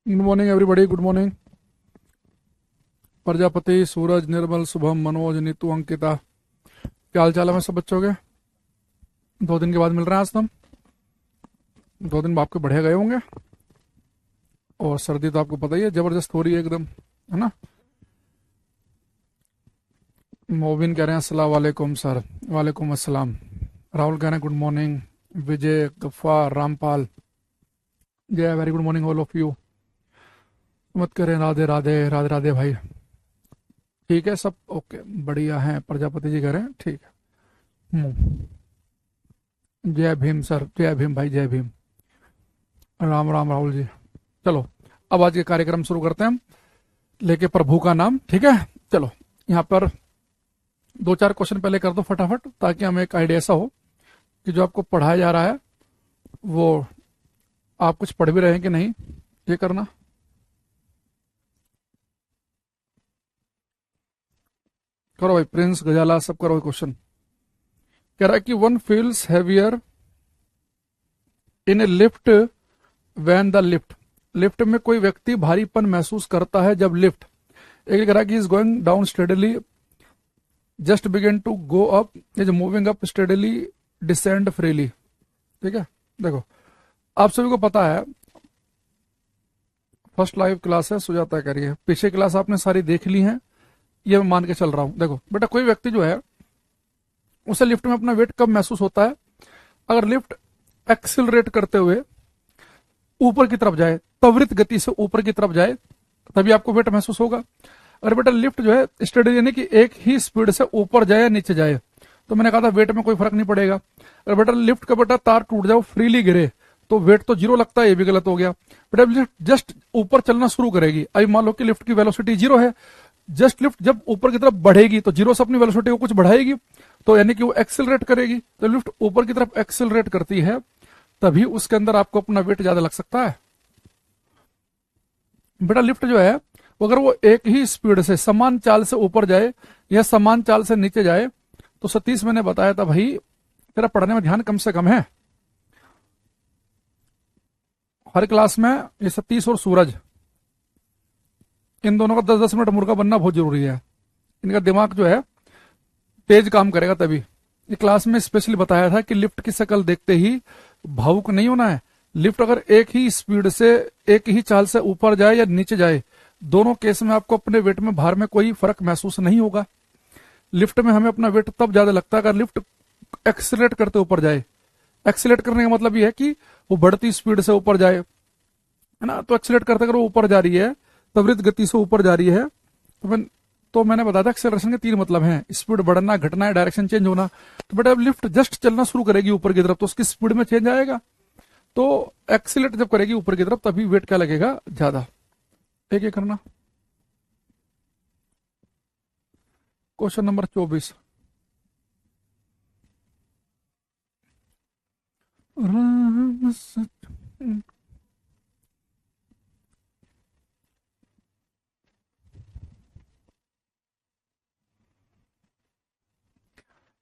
Good morning everybody, good morning. Prajapati, Suraj, Nirmal, Shubham, Manoj, Neetu, Ankita, क्या हाल चाल है मैं सब बच्चों के? 2 दिन के बाद मिल रहे हैं आज तुम। 2 दिन आपके बढ़िया गए होंगे। और सर्दी तो आपको पता ही है, जबरदस्त हो रही है एकदम, है ना। मोबिन कह रहे हैं अस्सलाम वालेकुम सर। वालेकुम अस्सलाम। राहुल कह रहे हैं गुड मॉर्निंग। विजय, गफ्फार, रामपाल, जय very good morning all of you. मत करें, राधे राधे राधे राधे भाई। ठीक है सब ओके, बढ़िया है। प्रजापति जी कह रहे हैं ठीक है। जय भीम सर, जय भीम भाई, जय भीम। राम राम राहुल जी। चलो, अब आज के कार्यक्रम शुरू करते हैं हम, लेके प्रभु का नाम। ठीक है, चलो यहाँ पर 2-4 क्वेश्चन पहले कर दो फटाफट, ताकि हमें एक आइडिया ऐसा हो कि जो आपको पढ़ाया जा रहा है वो आप कुछ पढ़ भी रहे हैं कि नहीं, ये करना। करो भाई, प्रिंस, गजाला, सब करो क्वेश्चन। कह रहा है कि one feels heavier in A lift when the lift. Lift में कोई व्यक्ति भारीपन महसूस करता है जब लिफ्ट, एक कह रहा है कि is going down steadily, just begin to go up, is moving up steadily, descend freely. ठीक है, देखो आप सभी को पता है, फर्स्ट लाइव क्लास है, सुजाता करिए, पीछे क्लास आपने सारी देख ली है, ये मैं मान के चल रहा हूं। देखो बेटा, कोई व्यक्ति जो है उसे लिफ्ट में अपना वेट कब महसूस होता है? अगर लिफ्ट एक्सिलरेट करते हुए ऊपर की तरफ जाए, त्वरित गति से ऊपर की तरफ जाए, तभी आपको वेट महसूस होगा। अगर बेटा लिफ्ट जो है स्टेडी, यानी कि एक ही स्पीड से ऊपर जाए या नीचे जाए, तो मैंने कहा था वेट में कोई फर्क नहीं पड़ेगा। अगर बेटा लिफ्ट का बेटा तार टूट जाओ, फ्रीली गिरे, तो वेट तो 0 लगता है, ये भी गलत हो गया। बेटा लिफ्ट जस्ट ऊपर चलना शुरू करेगी, अभी मान लो कि लिफ्ट की वेलोसिटी 0 है, जस्ट लिफ्ट जब ऊपर की तरफ बढ़ेगी तो 0 से अपनी वेलोसिटी को कुछ बढ़ाएगी, तो यानी कि वो एक्सेलरेट करेगी। तो लिफ्ट ऊपर की तरफ एक्सेलरेट करती है, तभी उसके अंदर आपको अपना वेट ज्यादा लग सकता है। बेटा लिफ्ट जो है अगर वो एक ही स्पीड से समान चाल से ऊपर जाए या समान चाल से नीचे जाए, तो सतीश मैंने बताया था भाई, तेरा पढ़ने में ध्यान कम से कम है। हर क्लास में ये सतीश और सूरज, इन दोनों का 10-10 मिनट मुर्गा बनना बहुत जरूरी है। इनका दिमाग जो है तेज काम करेगा तभी। ये क्लास में स्पेशली बताया था कि लिफ्ट की शक्ल देखते ही भावुक नहीं होना है। लिफ्ट अगर एक ही स्पीड से, एक ही चाल से ऊपर जाए या नीचे जाए, दोनों केस में आपको अपने वेट में, भार में कोई फर्क महसूस नहीं होगा। लिफ्ट में हमें अपना वेट तब ज्यादा लगता है अगर लिफ्ट एक्सीलरेट करते ऊपर जाए। एक्सीलरेट करने का मतलब यह है कि वो बढ़ती स्पीड से ऊपर जाए, है ना। तो एक्सीलरेट करते अगर वो ऊपर जा रही है, त्वरित गति से ऊपर जा रही है, तो मैंने बताया था एक्सेलरेशन के 3 मतलब हैं, स्पीड बढ़ना, घटना, डायरेक्शन चेंज होना। तो बेटा लिफ्ट जस्ट चलना शुरू करेगी ऊपर की तरफ, तो उसकी स्पीड में चेंज आएगा। तो एक्सीलरेट जब करेगी ऊपर की तरफ, तभी वेट क्या लगेगा? ज्यादा। एक एक करना। Question number 24।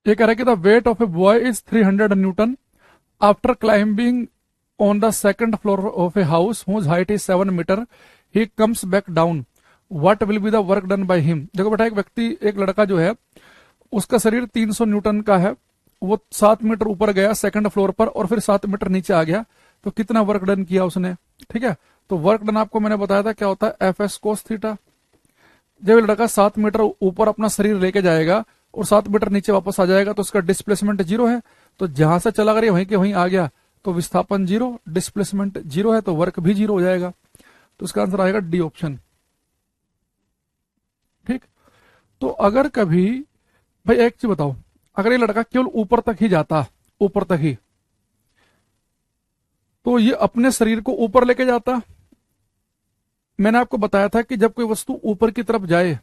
ये कह रहा है कि the weight of a boy is 300 newton after climbing on the second floor of a house whose height is 7 metre, he comes back down, what will be the work done by him. देखो बेटा, एक व्यक्ति, एक लड़का जो है, उसका शरीर 300 न्यूटन का है, वो 7 मीटर ऊपर गया सेकंड फ्लोर पर, और फिर 7 मीटर नीचे आ गया, तो कितना वर्क डन किया उसने? ठीक है, तो वर्क डन आपको मैंने बताया था क्या होता है, एफ एस कोस थीटा। जब ये लड़का 7 मीटर ऊपर अपना शरीर लेके जाएगा और 7 मीटर नीचे वापस आ जाएगा, तो उसका डिस्प्लेसमेंट 0 है। तो जहां से चला गया वहीं के वहीं आ गया, तो विस्थापन 0, डिस्प्लेसमेंट 0 है, तो वर्क भी 0 हो जाएगा। तो इसका आंसर आएगा डी ऑप्शन। ठीक, तो अगर कभी, भाई एक चीज बताओ, अगर ये लड़का केवल ऊपर तक ही जाता, ऊपर तक ही, तो ये अपने शरीर को ऊपर लेके जाता। मैंने आपको बताया था कि जब कोई वस्तु ऊपर की तरफ जाए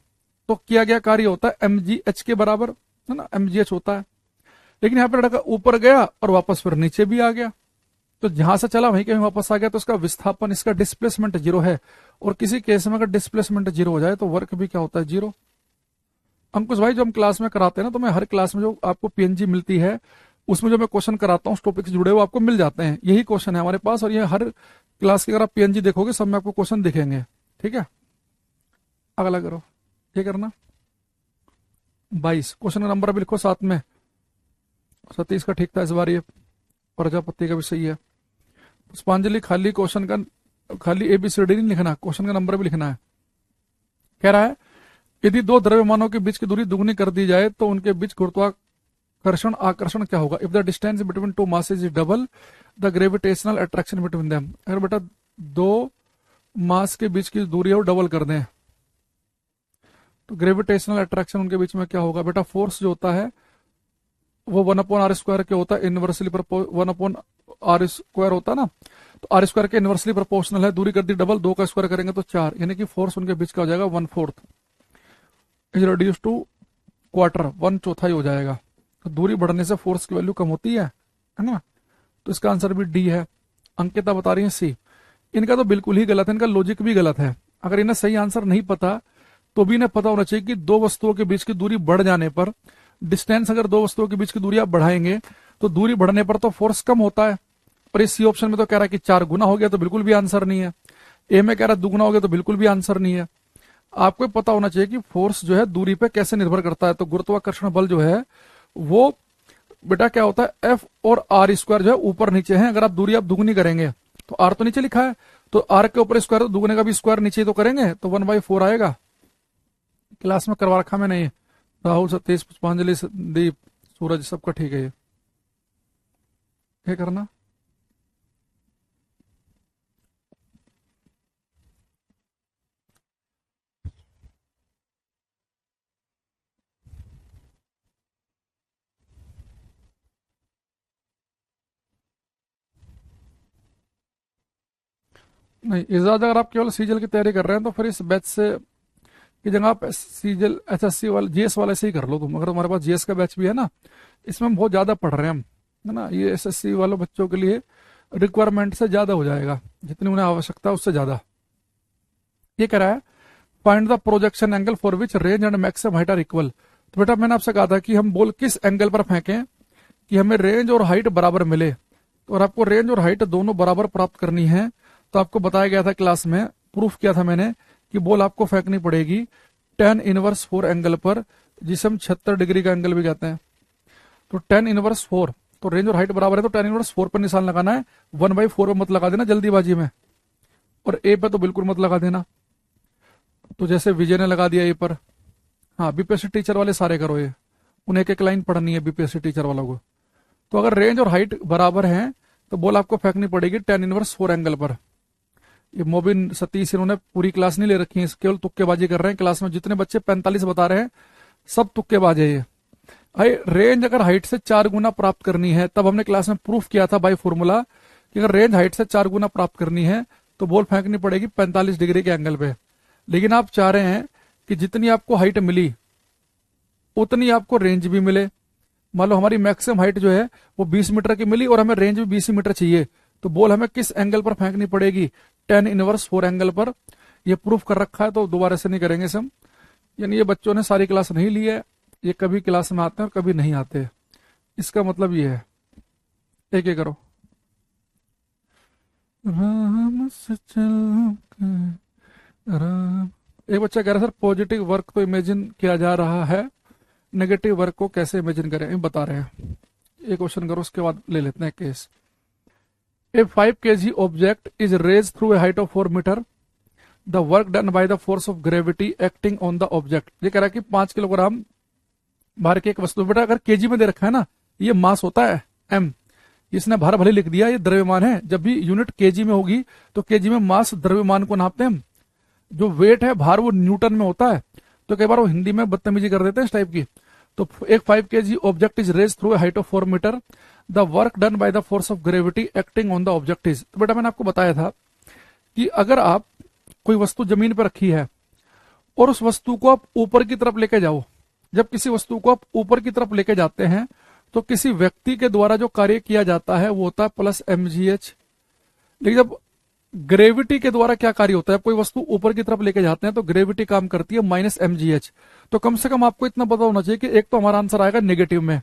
तो किया गया कार्य होता है mgh के बराबर, है ना, mgh होता है। लेकिन यहाँ पे लड़का ऊपर गया और वापस फिर नीचे भी आ गया, तो जहां से चला वहीं कहीं वापस आ गया, तो इसका विस्थापन, इसका डिस्प्लेसमेंट 0 है। और किसी केस में अगर डिस्प्लेसमेंट 0 हो जाए तो वर्क भी क्या होता है? 0। अंकुश भाई, जो हम क्लास में कराते हैं ना, तो मैं हर क्लास में जो आपको पीएनजी मिलती है, उसमें जो मैं क्वेश्चन कराता हूँ, उस टॉपिक से जुड़े हुए आपको मिल जाते हैं। यही क्वेश्चन है हमारे पास, और ये हर क्लास की अगर आप पीएनजी देखोगे सब में आपको क्वेश्चन दिखेंगे। ठीक है, अगला करो, ये करना 22। क्वेश्चन का नंबर भी लिखो साथ में। सतीश का ठीक था इस बार, ये प्रजापति का भी सही है। पुष्पांजलि खाली क्वेश्चन का खाली एबीसीडी नहीं लिखना, क्वेश्चन का नंबर भी लिखना है। कह रहा है यदि दो द्रव्यमानों के बीच की दूरी दुगनी कर दी जाए तो उनके बीच गुरुत्वाकर्षण आकर्षण क्या होगा। If the distance between two masses is double the gravitational attraction between them. अगर बेटा दो मास के बीच की दूरी है वो डबल कर दें तो ग्रेविटेशनल अट्रैक्शन उनके बीच में क्या होगा। बेटा फोर्स जो होता है वो 1/r² क्या होता है, इनवर्सली 1/r² होता है ना, तो r² के इनवर्सली प्रोपोर्शनल है। दूरी कर दी डबल, 2 का स्क्वायर करेंगे तो 4, यानी कि फोर्स उनके बीच का हो जाएगा 1/4 इज रिड्यूस टू क्वार्टर, 1/4 हो जाएगा। तो दूरी बढ़ने से फोर्स की वैल्यू कम होती है ना। तो इसका आंसर भी डी है। अंकिता बता रही है सी। इनका तो बिल्कुल ही गलत है, इनका लॉजिक भी गलत है। अगर इन्हें सही आंसर नहीं पता तो भी इन्हें पता होना चाहिए कि दो वस्तुओं के बीच की दूरी बढ़ जाने पर, डिस्टेंस अगर दो वस्तुओं के बीच की दूरी आप बढ़ाएंगे तो दूरी बढ़ने पर तो फोर्स कम होता है। और इस सी ऑप्शन में तो कह रहा है कि 4 गुना हो गया, तो बिल्कुल भी आंसर नहीं है। ए में कह रहा है 2 गुना हो गया, तो बिल्कुल भी आंसर नहीं है। आपको पता होना चाहिए कि फोर्स जो है दूरी पे कैसे निर्भर करता है। तो गुरुत्वाकर्षण बल जो है वो बेटा क्या होता है, एफ और r² जो है ऊपर नीचे है। अगर आप दूरी आप दुगनी करेंगे तो r तो नीचे लिखा है, तो r के ऊपर स्क्वायर, तो दुगने का भी स्क्वायर नीचे तो करेंगे तो 1/4 आएगा। क्लास में करवा रखा मैंने ये। राहुल, सतीश, पुष्पांजलि, दीप, सूरज सबका ठीक है। ये करना नहीं। इजाज अगर आप केवल सीजल की तैयारी कर रहे हैं तो फिर इस बैच से की जगह आप सीजल एसएससी वाले जीएस वाले से ही कर लो तुम। अगर हमारे पास जीएस का बैच भी है ना, इसमें हम बहुत ज्यादा पढ़ रहे हैं हम, है ना। ये एसएससी वालों बच्चों के लिए रिक्वायरमेंट से ज्यादा हो जाएगा, जितनी उन्हें आवश्यकता है उससे ज्यादा। ये कह रहा है find the projection angle for which range and maximum height are equal. तो बेटा मैंने आपसे कहा था कि हम बॉल किस एंगल पर फेंकें कि हमें रेंज और हाइट बराबर मिले। तो और आपको रेंज और हाइट दोनों बराबर प्राप्त करनी है तो आपको बताया गया था क्लास में, प्रूफ किया था मैंने कि बॉल आपको फेंकनी पड़ेगी tan−4 एंगल पर, जिसे हम 76 डिग्री का एंगल भी कहते हैं। तो tan−4, तो रेंज और हाइट बराबर है तो tan−4 पर निशान लगाना है, 1/4 पर मत लगा देना जल्दीबाजी में, और ए पे तो बिल्कुल मत लगा देना। तो जैसे विजय ने लगा दिया ए पर। हाँ, बीपीएससी टीचर वाले सारे करो ये, उन्हें एक एक लाइन पढ़नी है बीपीएससी टीचर वालों को। तो अगर रेंज और हाइट बराबर है तो बॉल आपको फेंकनी पड़ेगी tan−4 एंगल पर। ये मोबिन, सतीश, इन्होंने पूरी क्लास नहीं ले रखी है, केवल तुक्केबाजी कर रहे हैं। क्लास में जितने बच्चे 45 बता रहे हैं सब तुक्केबाज है ये। भाई रेंज अगर हाइट से 4 गुना प्राप्त करनी है, तब हमने क्लास में प्रूफ किया था बाई फॉर्मूला कि अगर रेंज हाइट से 4 गुना प्राप्त करनी है तो बॉल फेंकनी पड़ेगी 45 डिग्री के एंगल पे। लेकिन आप चाह रहे हैं कि जितनी आपको हाइट मिली उतनी आपको रेंज भी मिले। मान लो हमारी मैक्सिमम हाइट जो है वो 20 मीटर की मिली और हमें रेंज भी 20 मीटर चाहिए, तो बॉल हमें किस एंगल पर फेंकनी पड़ेगी, tan−4 एंगल पर। ये प्रूफ कर रखा है तो दोबारा से नहीं करेंगे हम। यानी ये बच्चों ने सारी क्लास नहीं ली है, ये कभी क्लास में आते हैं और कभी नहीं आते, इसका मतलब ये है। एक एक करो। राम से चल के राम। एक बच्चा कह रहा है सर पॉजिटिव वर्क तो इमेजिन किया जा रहा है, नेगेटिव वर्क को कैसे इमेजिन करें, ये बता रहे हैं। एक क्वेश्चन करो उसके बाद ले लेते हैं case. A 5 kg object is raised through a height of 4 meter. The work done by the force of gravity acting on the object. ये कह रहा है कि 5 किलोग्राम भार की एक वस्तु, बेटा अगर केजी में दे रखा है ना, ये मास होता है m, इसने भार भले लिख दिया, ये द्रव्यमान है। जब भी यूनिट केजी में होगी तो केजी में मास द्रव्यमान को नापते हैं हम। जो वेट है भार वो न्यूटन में होता है। तो कई बार वो हिंदी में बदतमीजी कर देते हैं इस टाइप की। तो एक 5 kg object is raise through a height of 4 metre, the work done by the force of gravity acting on the object is. तो बेटा मैंने आपको बताया था कि अगर आप कोई वस्तु जमीन पर रखी है और उस वस्तु को आप ऊपर की तरफ लेके जाओ, जब किसी वस्तु को आप ऊपर की तरफ लेके जाते हैं तो किसी व्यक्ति के द्वारा जो कार्य किया जाता है वो होता है +mgh। लेकिन जब ग्रेविटी के द्वारा क्या कार्य होता है, कोई वस्तु ऊपर की तरफ लेके जाते हैं तो ग्रेविटी काम करती है -mgh। तो कम से कम आपको इतना पता होना चाहिए कि एक तो हमारा आंसर आएगा नेगेटिव में,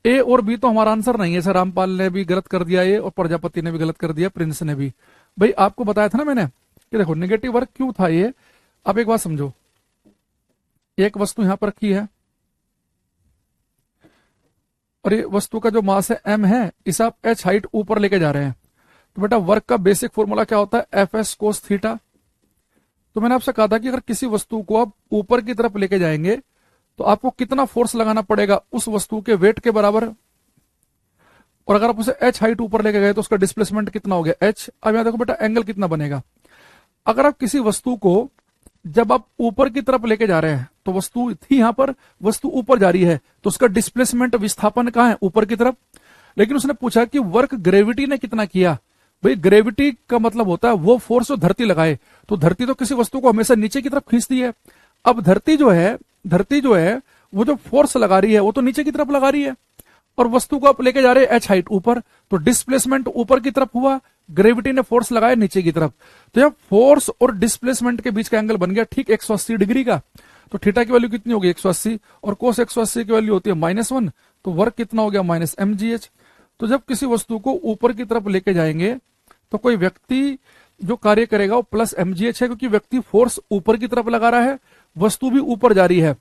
ए और बी तो हमारा आंसर नहीं है सर। रामपाल ने भी गलत कर दिया ये, और प्रजापति ने भी गलत कर दिया, प्रिंस ने भी। भाई आपको बताया था ना मैंने कि देखो नेगेटिव वर्क क्यों था ये। अब एक बात समझो, एक वस्तु यहां पर रखी है और ये वस्तु का जो मास है m है, इसे आप h हाइट ऊपर लेके जा रहे हैं। तो बेटा वर्क का बेसिक फॉर्मूला क्या होता है, एफ एस कोस थीटा। तो मैंने आपसे कहा था कि अगर किसी वस्तु को आप ऊपर की तरफ लेके जाएंगे तो आपको कितना फोर्स लगाना पड़ेगा उस वस्तु के वेट के बराबर, और अगर आप उसे h हाइट ऊपर लेके गए तो उसका डिस्प्लेसमेंट कितना हो गया h। अब यहां देखो बेटा एंगल कितना बनेगा। अगर आप किसी वस्तु को जब आप ऊपर की तरफ लेके जा रहे हैं तो वस्तु थी यहां पर, वस्तु ऊपर जा रही है तो उसका डिस्प्लेसमेंट विस्थापन कहां है, ऊपर की तरफ। लेकिन उसने पूछा कि वर्क ग्रेविटी ने कितना किया। भाई ग्रेविटी का मतलब होता है वो फोर्स जो धरती लगाए, तो धरती तो किसी वस्तु को हमेशा नीचे की तरफ खींचती है। अब धरती जो है वो जो फोर्स लगा रही है वो तो नीचे की तरफ लगा रही है, और वस्तु को आप लेके जा रहे हैं h हाइट ऊपर, तो डिस्प्लेसमेंट ऊपर की तरफ हुआ, ग्रेविटी ने फोर्स लगाया नीचे की तरफ। तो यह फोर्स और डिस्प्लेसमेंट के बीच का एंगल बन गया ठीक 180 डिग्री का। तो थीटा की वैल्यू कितनी होगी 180, और कोस 180 की वैल्यू होती है -1, तो वर्क कितना हो गया -mgh। तो जब किसी वस्तु को ऊपर की तरफ लेके जाएंगे तो कोई व्यक्ति जो कार्य करेगा वो प्लस mgh है, क्योंकि व्यक्ति फोर्स ऊपर की तरफ लगा रहा है, वस्तु भी ऊपर जा रही है,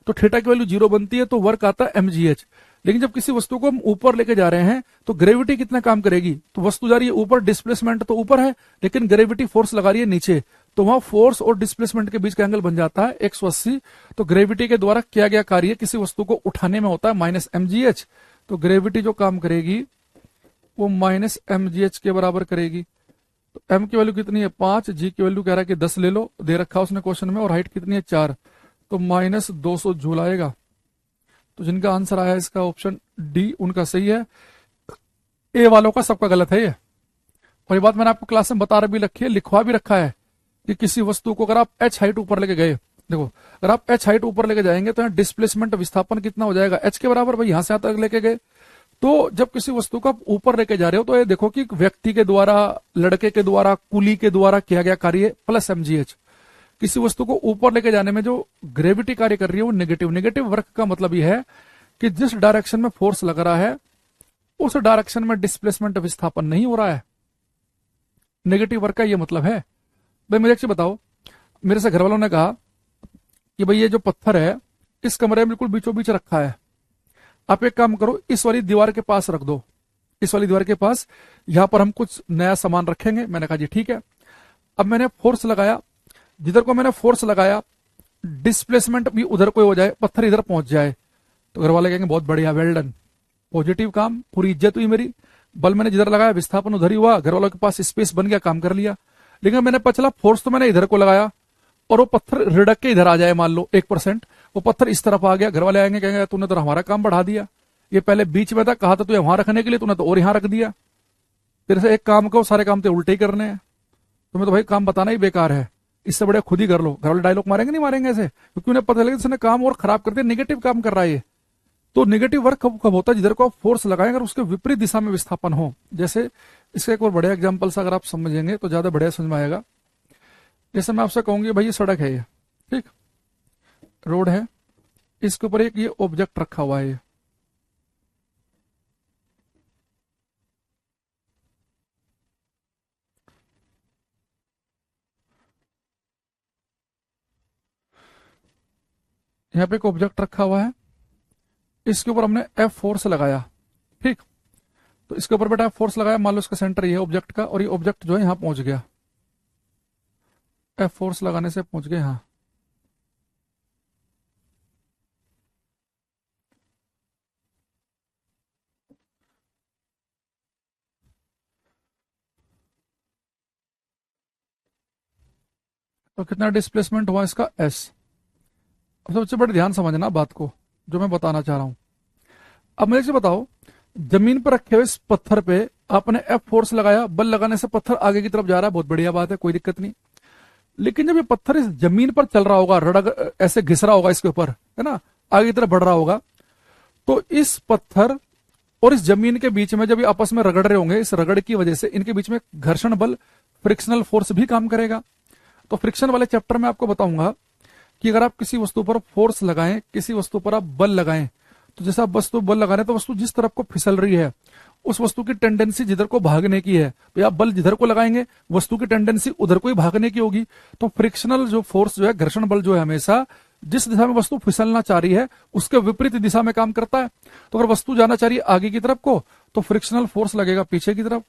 तो थीटा की वैल्यू 0 बनती है, तो वर्क आता है mgh। लेकिन जब किसी वस्तु को हम ऊपर लेके जा रहे हैं तो ग्रेविटी कितना काम करेगी, तो वस्तु जा रही है ऊपर, डिस्प्लेसमेंट तो ऊपर है लेकिन ग्रेविटी फोर्स लगा रही है नीचे, तो वहां फोर्स और डिस्प्लेसमेंट के बीच का एंगल बन जाता है 180। तो ग्रेविटी के द्वारा किया गया कार्य किसी वस्तु को उठाने में होता है -mgh। तो ग्रेविटी जो काम करेगी वो -mgh के बराबर करेगी। तो m की वैल्यू कितनी है 5, g की वैल्यू कह रहा है कि 10 ले लो, दे रखा उसने क्वेश्चन में, और हाइट कितनी है 4, तो -200 जूल आएगा। तो जिनका आंसर आया इसका ऑप्शन डी उनका सही है, ए वालों का सबका गलत है ये। और ये बात मैंने आपको क्लास में बता भी रखी है, लिखवा भी रखा है कि किसी वस्तु को अगर आप h हाइट ऊपर लेके गए, देखो अगर आप h हाइट ऊपर लेके जाएंगे तो यहाँ डिस्प्लेसमेंट विस्थापन कितना हो जाएगा h के बराबर। भाई यहां से यहां तक लेके गए, तो जब किसी वस्तु को आप ऊपर लेके जा रहे हो तो ये देखो कि व्यक्ति के द्वारा, लड़के के द्वारा, कुली के द्वारा किया गया कार्य प्लस mgh। किसी वस्तु को ऊपर लेके जाने में जो ग्रेविटी कार्य कर रही है वो नेगेटिव वर्क का मतलब यह है कि जिस डायरेक्शन में फोर्स लग रहा है उस डायरेक्शन में डिस्प्लेसमेंट विस्थापन नहीं हो रहा है। नेगेटिव वर्क का ये मतलब है। भाई मुझे एक बताओ, मेरे से घर वालों ने कहा कि भाई ये जो पत्थर है इस कमरे में बिल्कुल बीचों बीच रखा है, आप एक काम करो इस वाली दीवार के पास रख दो, इस वाली दीवार के पास, यहां पर हम कुछ नया सामान रखेंगे। मैंने कहा जी ठीक है। अब मैंने फोर्स लगाया, जिधर को मैंने फोर्स लगाया डिस्प्लेसमेंट भी उधर को हो जाए, पत्थर इधर पहुंच जाए, तो घर वाले कहेंगे बहुत बढ़िया, वेल डन, पॉजिटिव काम, पूरी इज्जत हुई मेरी। बल मैंने जिधर लगाया विस्थापन उधर ही हुआ, घर वालों के पास स्पेस बन गया, काम कर लिया। लेकिन मैंने पचला फोर्स तो मैंने इधर को लगाया और वो पत्थर रिड़क के इधर आ जाए, मान लो 1%, वो पत्थर इस तरफ आ गया, घर वाले आएंगे कहेंगे तूने तो हमारा काम बढ़ा दिया, ये पहले बीच में था, कहा था तुझे वहां रखने के लिए, तूने तो और यहां रख दिया, तेरे से एक काम को सारे काम तो उल्टे ही करने हैं, तुम्हें तो भाई काम बताना ही बेकार है, इससे बड़े खुद ही कर लो। घर वाले डायलॉग मारेंगे नहीं मारेंगे ऐसे, क्योंकि उन्हें पता लगे इसने काम और खराब कर दिया, नेगेटिव काम कर रहा है ये। तो नेगेटिव वर्क कब होता है, जिधर को आप फोर्स लगाएं अगर उसके विपरीत दिशा में विस्थापन हो। जैसे इसका एक और बढ़िया एग्जांपल से अगर आप समझेंगे तो ज्यादा बढ़िया समझ में आएगा। जैसे मैं आपसे कहूंगी भाई ये सड़क है, ये ठीक रोड है, इसके ऊपर एक ये ऑब्जेक्ट रखा हुआ है, यहाँ पे एक ऑब्जेक्ट रखा हुआ है, इसके ऊपर हमने एफ फोर्स लगाया, ठीक। तो इसके ऊपर बेटा फोर्स लगाया, मान लो इसका सेंटर ये है ऑब्जेक्ट का, और ये ऑब्जेक्ट जो है यहां पहुंच गया, एफ फोर्स लगाने से पहुंच गए यहां। तो कितना डिस्प्लेसमेंट हुआ इसका एस। अब सबसे बड़े ध्यान समझना बात को जो मैं बताना चाह रहा हूं। अब मुझे बताओ, जमीन पर रखे हुए इस पत्थर पे आपने एफ फोर्स लगाया, बल लगाने से पत्थर आगे की तरफ जा रहा है, बहुत बढ़िया बात है, कोई दिक्कत नहीं। लेकिन जब ये पत्थर इस जमीन पर चल रहा होगा, रड़क ऐसे घिस रहा होगा इसके ऊपर, है ना, आगे की तरफ बढ़ रहा होगा, तो इस पत्थर और इस जमीन के बीच में जब ये आपस में रगड़ रहे होंगे, इस रगड़ की वजह से इनके बीच में घर्षण बल, फ्रिक्शनल फोर्स भी काम करेगा। तो फ्रिक्शन वाले चैप्टर में आपको बताऊंगा कि अगर आप किसी वस्तु पर फोर्स लगाएं, किसी वस्तु पर आप बल लगाएं, तो जैसे आप वस्तु बल लगा रहे हैं तो वस्तु जिस तरफ को फिसल रही है उस वस्तु की टेंडेंसी जिधर को भागने की है, तो आप बल जिधर को लगाएंगे वस्तु की टेंडेंसी उधर को ही भागने की होगी। तो फ्रिक्शनल जो फोर्स जो है, घर्षण बल जो है, हमेशा जिस दिशा में वस्तु फिसलना चाह रही है उसके विपरीत दिशा में काम करता है। तो अगर वस्तु जाना चाह रही है आगे की तरफ को तो फ्रिक्शनल फोर्स लगेगा पीछे की तरफ।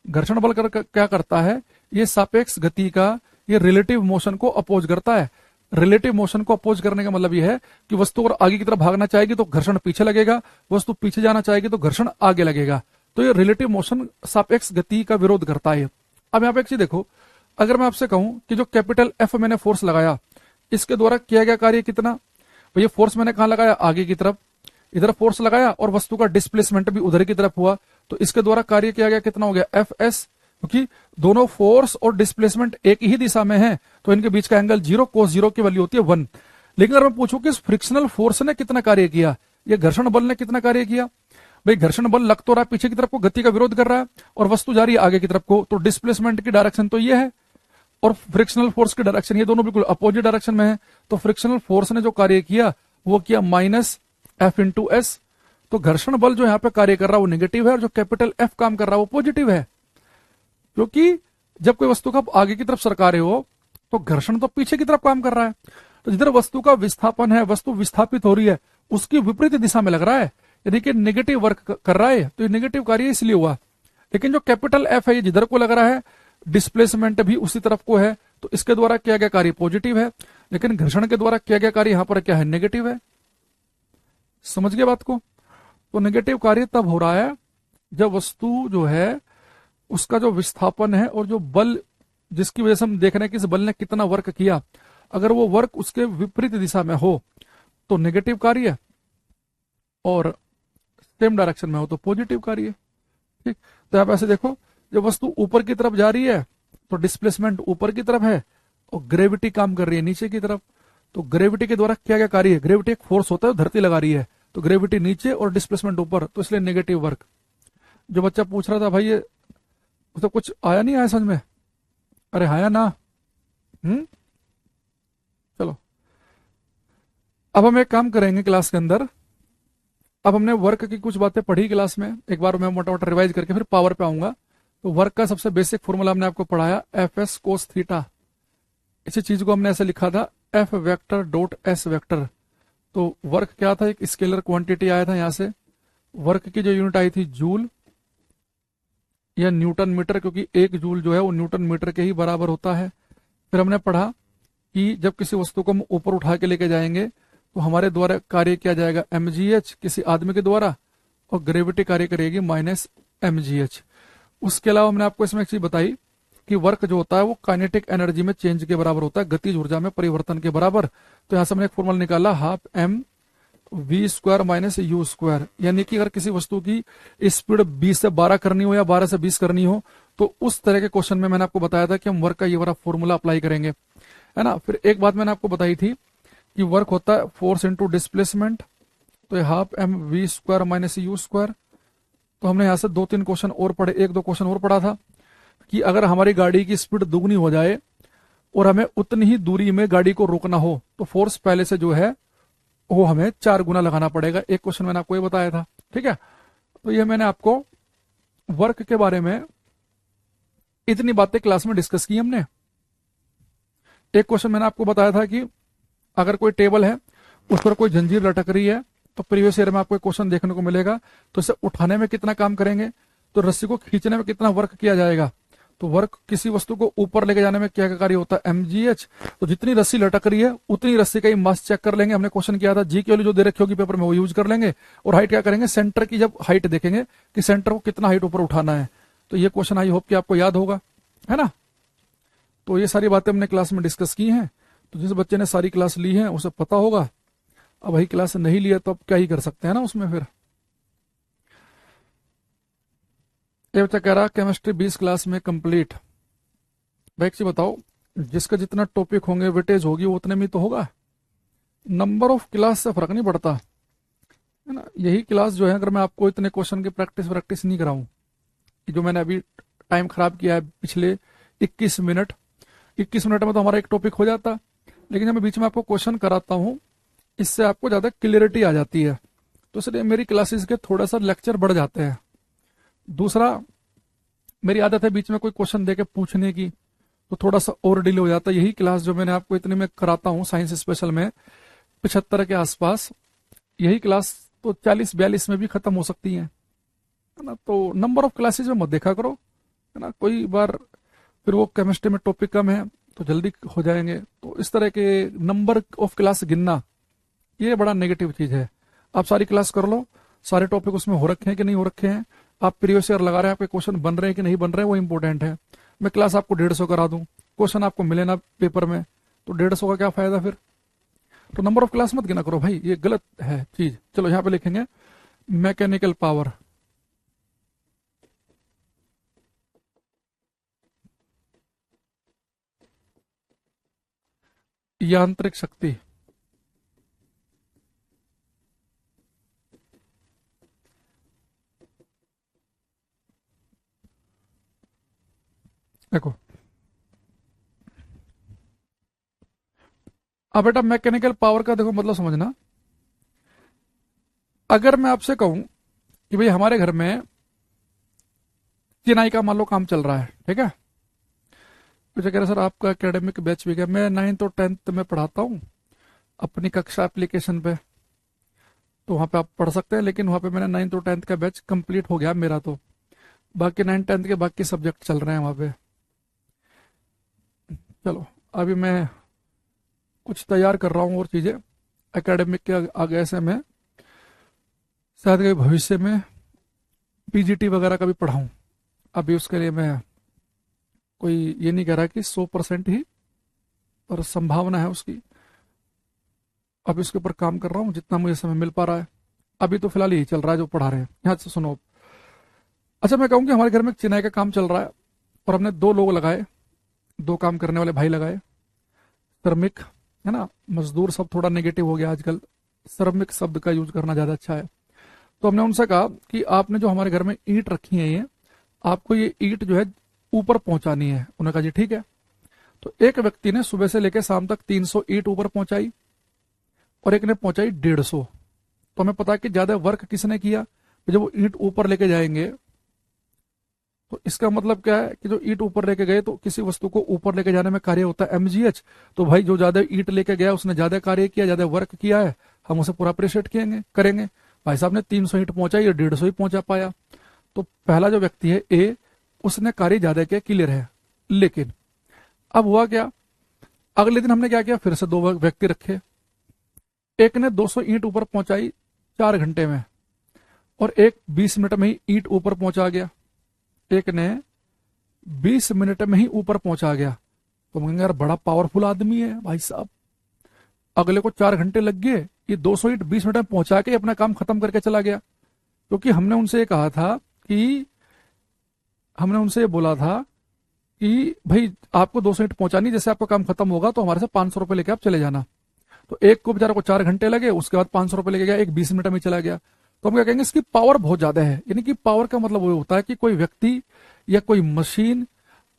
घर्षण बल क्या करता है, ये सापेक्ष गति का, ये रिलेटिव मोशन को अपोज करता है। रिलेटिव मोशन को अपोज करने का मतलब यह है कि वस्तु अगर आगे की तरफ भागना चाहेगी तो घर्षण पीछे लगेगा, वस्तु पीछे जाना चाहेगी तो घर्षण आगे लगेगा। तो ये रिलेटिव मोशन सापेक्ष गति का विरोध करता है। अब यहाँ पे एक चीज देखो, अगर मैं आपसे कहूं कि जो कैपिटल एफ मैंने फोर्स लगाया इसके द्वारा किया गया कार्य कितना, तो ये फोर्स मैंने कहां लगाया, आगे की तरफ, इधर फोर्स लगाया और वस्तु का डिस्प्लेसमेंट भी उधर की तरफ हुआ, तो इसके द्वारा कार्य किया गया कितना हो गया, एफ एस। क्योंकि दोनों फोर्स और डिस्प्लेसमेंट एक ही दिशा में है तो इनके बीच का एंगल 0, cos 0 की वैल्यू होती है 1। लेकिन अगर मैं पूछूं कि फ्रिक्शनल फोर्स ने कितना कार्य किया, ये घर्षण बल ने कितना कार्य किया, भाई घर्षण बल लग तो रहा है पीछे की तरफ को, गति का विरोध कर रहा है और वस्तु जा रही है आगे की तरफ को, तो डिस्प्लेसमेंट की डायरेक्शन तो ये है और फ्रिक्शनल फोर्स की डायरेक्शन, ये दोनों बिल्कुल अपोजिट डायरेक्शन में है। तो फ्रिक्शनल फोर्स ने जो कार्य किया वो किया माइनस एफ इंटू एस। तो घर्षण बल जो यहाँ पे कार्य कर रहा है वो नेगेटिव है और जो कैपिटल एफ काम कर रहा है वो पॉजिटिव है। क्योंकि जब कोई वस्तु का आगे की तरफ सरका रहे हो तो घर्षण तो पीछे की तरफ काम कर रहा है, तो जिधर वस्तु का विस्थापन है, वस्तु विस्थापित हो रही है, उसकी विपरीत दिशा में लग रहा है, यानी कि नेगेटिव वर्क कर रहा है, तो ये नेगेटिव कार्य इसलिए हुआ। लेकिन जो कैपिटल एफ है ये जिधर को लग रहा है, डिस्प्लेसमेंट भी उसी तरफ को है, तो इसके द्वारा किया गया कार्य पॉजिटिव है। लेकिन घर्षण के द्वारा किया गया कार्य यहां पर क्या है, नेगेटिव है। समझ गए बात को? तो नेगेटिव कार्य तब हो रहा है जब वस्तु जो है उसका जो विस्थापन है और जो बल जिसकी वजह से हम देख रहे हैं कि इस बल ने कितना वर्क किया, अगर वो वर्क उसके विपरीत दिशा में हो तो नेगेटिव कार्य, और सेम डायरेक्शन में हो तो पॉजिटिव कार्य। ठीक, तो आप ऐसे देखो, जब वस्तु ऊपर की तरफ जा रही है तो डिस्प्लेसमेंट ऊपर की तरफ है और ग्रेविटी काम कर रही है नीचे की तरफ। तो ग्रेविटी के द्वारा क्या क्या कार्य है, ग्रेविटी एक फोर्स होता है, धरती लगा रही है, तो ग्रेविटी नीचे और डिस्प्लेसमेंट ऊपर, तो इसलिए नेगेटिव वर्क। जो बच्चा पूछ रहा था भाई ये तो कुछ आया नहीं आया समझ में, अरे आया ना। चलो अब हम एक काम करेंगे क्लास के अंदर। अब हमने वर्क की कुछ बातें पढ़ी क्लास में, एक बार मैं मोटा मोटा रिवाइज करके फिर पावर पे आऊंगा। तो वर्क का सबसे बेसिक फॉर्मूला हमने आपको पढ़ाया, एफ एस कोस थीटा। इसी चीज को हमने ऐसे लिखा था, F vector dot S vector. तो वर्क क्या था, एक स्केलर क्वांटिटी आया था, यहां से वर्क की जो यूनिट आई थी जूल या न्यूटन मीटर, क्योंकि एक जूल जो है वो न्यूटन मीटर के ही बराबर होता है। फिर हमने पढ़ा कि जब किसी वस्तु को हम ऊपर उठा के लेके जाएंगे तो हमारे द्वारा कार्य किया जाएगा mgh किसी आदमी के द्वारा, और ग्रेविटी कार्य करेगी माइनस mgh। उसके अलावा हमने आपको इसमें एक चीज बताई कि वर्क जो होता है वो काइनेटिक एनर्जी में चेंज के बराबर होता है, गतिज ऊर्जा में परिवर्तन के बराबर। तो यहां से हमने एक फॉर्मूला निकाला, half M V square minus U square, यानी कि अगर किसी वस्तु की स्पीड 20 से 12 करनी हो या 12 से 20 करनी हो तो उस तरह के क्वेश्चन में मैंने आपको बताया था कि हम वर्क का ये वाला फॉर्मूला अप्लाई करेंगे, है ना। फिर एक बात मैंने आपको बताई थी कि वर्क होता है फोर्स इंटू डिस्प्लेसमेंट, तो ये half M V square minus U square. तो हमने यहां से 2-3 क्वेश्चन और पढ़े, 1-2 क्वेश्चन और पढ़ा था कि अगर हमारी गाड़ी की स्पीड दुगनी हो जाए और हमें उतनी ही दूरी में गाड़ी को रोकना हो तो फोर्स पहले से जो है वो हमें 4 गुना लगाना पड़ेगा। एक क्वेश्चन मैंने आपको ये बताया था, ठीक है। तो ये मैंने आपको वर्क के बारे में इतनी बातें क्लास में डिस्कस की हमने। एक क्वेश्चन मैंने आपको बताया था कि अगर कोई टेबल है उस पर कोई जंजीर लटक रही है तो प्रीवियस ईयर में आपको एक क्वेश्चन देखने को मिलेगा, तो इसे उठाने में कितना काम करेंगे, तो रस्सी को खींचने में कितना वर्क किया जाएगा। तो वर्क किसी वस्तु को ऊपर लेके जाने में क्या कार्य होता है, mgh। तो जितनी रस्सी लटक रही है उतनी रस्सी का ही मास चेक कर लेंगे। हमने क्वेश्चन किया था, जी की वैल्यू जो दे रखी होगी पेपर में वो यूज कर लेंगे, और हाइट क्या करेंगे, सेंटर की जब हाइट देखेंगे कि सेंटर को कितना हाइट ऊपर उठाना है। तो ये क्वेश्चन आई होप कि आपको याद होगा, है ना। तो ये सारी बातें हमने क्लास में डिस्कस की हैं। तो जिस बच्चे ने सारी क्लास ली है उसे पता होगा। अब वही क्लास नहीं लिया तो अब क्या ही कर सकते हैं ना उसमें। फिर ये बच्चा कह रहा केमिस्ट्री 20 क्लास में कंप्लीट। भाई एक चीज बताओ, जिसका जितना टॉपिक होंगे वेटेज होगी वो उतने में तो होगा, नंबर ऑफ क्लास से फर्क नहीं पड़ता, है ना। यही क्लास जो है अगर मैं आपको इतने क्वेश्चन की प्रैक्टिस नहीं कराऊं, जो मैंने अभी टाइम खराब किया है पिछले 21 मिनट में तो हमारा एक टॉपिक हो जाता। लेकिन जब मैं बीच में आपको क्वेश्चन कराता हूं इससे आपको ज्यादा क्लियरिटी आ जाती है, तो इसलिए मेरी क्लासेस के थोड़ा सा लेक्चर बढ़ जाते हैं। दूसरा, मेरी आदत है बीच में कोई क्वेश्चन दे के पूछने की, तो थोड़ा सा और डिले हो जाता है। यही क्लास जो मैंने आपको इतने में कराता हूँ साइंस स्पेशल में 75 के आसपास, यही क्लास तो 40-42 में भी खत्म हो सकती है ना। तो नंबर ऑफ क्लासेज में मत देखा करो, है ना। कोई बार फिर वो केमिस्ट्री में टॉपिक कम है तो जल्दी हो जाएंगे, तो इस तरह के नंबर ऑफ क्लास गिनना ये बड़ा नेगेटिव चीज है। आप सारी क्लास कर लो, सारे टॉपिक उसमें हो रखे हैं कि नहीं हो रखे हैं, आप प्रीवियस ईयर लगा रहे हैं, आपके क्वेश्चन बन रहे हैं कि नहीं बन रहे हैं, वो इंपॉर्टेंट है। मैं क्लास आपको 150 करा दूं, क्वेश्चन आपको मिले ना पेपर में, तो 150 का क्या फायदा फिर। तो नंबर ऑफ क्लास मत गिना करो भाई, ये गलत है चीज। चलो यहाँ पे लिखेंगे मैकेनिकल पावर, यांत्रिक शक्ति। देखो अब बेटा मैकेनिकल पावर का देखो मतलब समझना। अगर मैं आपसे कहूं कि भाई हमारे घर में चिनाई का मान लो काम चल रहा है, ठीक है। मुझे कह रहे सर आपका एकेडमिक बैच भी गया, मैं 9th और 10th में पढ़ाता हूँ अपनी कक्षा एप्लीकेशन पे, तो वहां पे आप पढ़ सकते हैं, लेकिन वहां पे मैंने 9th और 10th का बैच कंप्लीट हो गया मेरा, तो बाकी 9th 10th के बाकी सब्जेक्ट चल रहे हैं वहां पे। चलो अभी मैं कुछ तैयार कर रहा हूँ और चीजें एकेडमिक के आगे से, मैं शायद कभी भविष्य में पीजीटी वगैरह का भी पढ़ाऊँ। अभी उसके लिए मैं कोई ये नहीं कह रहा कि 100% ही, पर संभावना है उसकी। अभी उसके ऊपर काम कर रहा हूँ जितना मुझे समय मिल पा रहा है। अभी तो फिलहाल यही चल रहा है जो पढ़ा रहे हैं, यहाँ से सुनो। अच्छा मैं कहूँ कि हमारे घर में एक चिनाई का काम चल रहा है और हमने 2 लोग लगाए, 2 काम करने वाले भाई लगाए, श्रमिक, है ना। मजदूर सब थोड़ा नेगेटिव हो गया आजकल, श्रमिक शब्द का यूज करना ज्यादा अच्छा है। तो हमने उनसे कहा कि आपने जो हमारे घर में ईंट रखी है, ये आपको ये ईंट जो है ऊपर पहुंचानी है। उन्होंने कहा जी ठीक है। तो एक व्यक्ति ने सुबह से लेकर शाम तक 300 ईंट ऊपर पहुंचाई और एक ने पहुंचाई 150। तो हमें पता है कि ज्यादा वर्क किसने किया। जब वो ईंट ऊपर लेके जाएंगे तो इसका मतलब क्या है कि जो ईंट ऊपर लेके गए, तो किसी वस्तु को ऊपर लेके जाने में कार्य होता है mgh। तो भाई जो ज्यादा ईंट लेके गया उसने ज्यादा कार्य किया, ज्यादा वर्क किया है, हम उसे पूरा अप्रिशिएट करेंगे। भाई साहब ने 300 ईंट पहुंचाई और 150 ही पहुंचा पाया, तो पहला जो व्यक्ति है ए, उसने कार्य ज्यादा किया, क्लियर है। लेकिन अब हुआ क्या, अगले दिन हमने क्या किया, फिर से 2 व्यक्ति रखे। एक ने 200 ईंट ऊपर पहुंचाई 4 घंटे में और एक 20 मिनट में ही ईंट ऊपर पहुंचा गया। एक ने 20 मिनट में ही ऊपर पहुंचा गया। तो हम कहेंगे यार बड़ा पावरफुल आदमी है भाई साहब, अगले को 4 घंटे लग गए, ये 200 ईंट 20 मिनट में पहुंचा के अपना काम खत्म करके चला गया। क्योंकि हमने उनसे ये कहा था कि, हमने उनसे ये बोला था कि भाई आपको 200 ईंट पहुंचानी, जैसे आपका काम खत्म होगा तो हमारे से 500 रुपए लेके आप चले जाना। तो एक को बेचारा को 4 घंटे लगे, उसके बाद 500 रुपए लेके गया, एक 20 मिनट में चला गया। तो हम क्या कहेंगे, इसकी पावर बहुत ज्यादा है। यानी कि पावर का मतलब वो होता है कि कोई व्यक्ति या कोई मशीन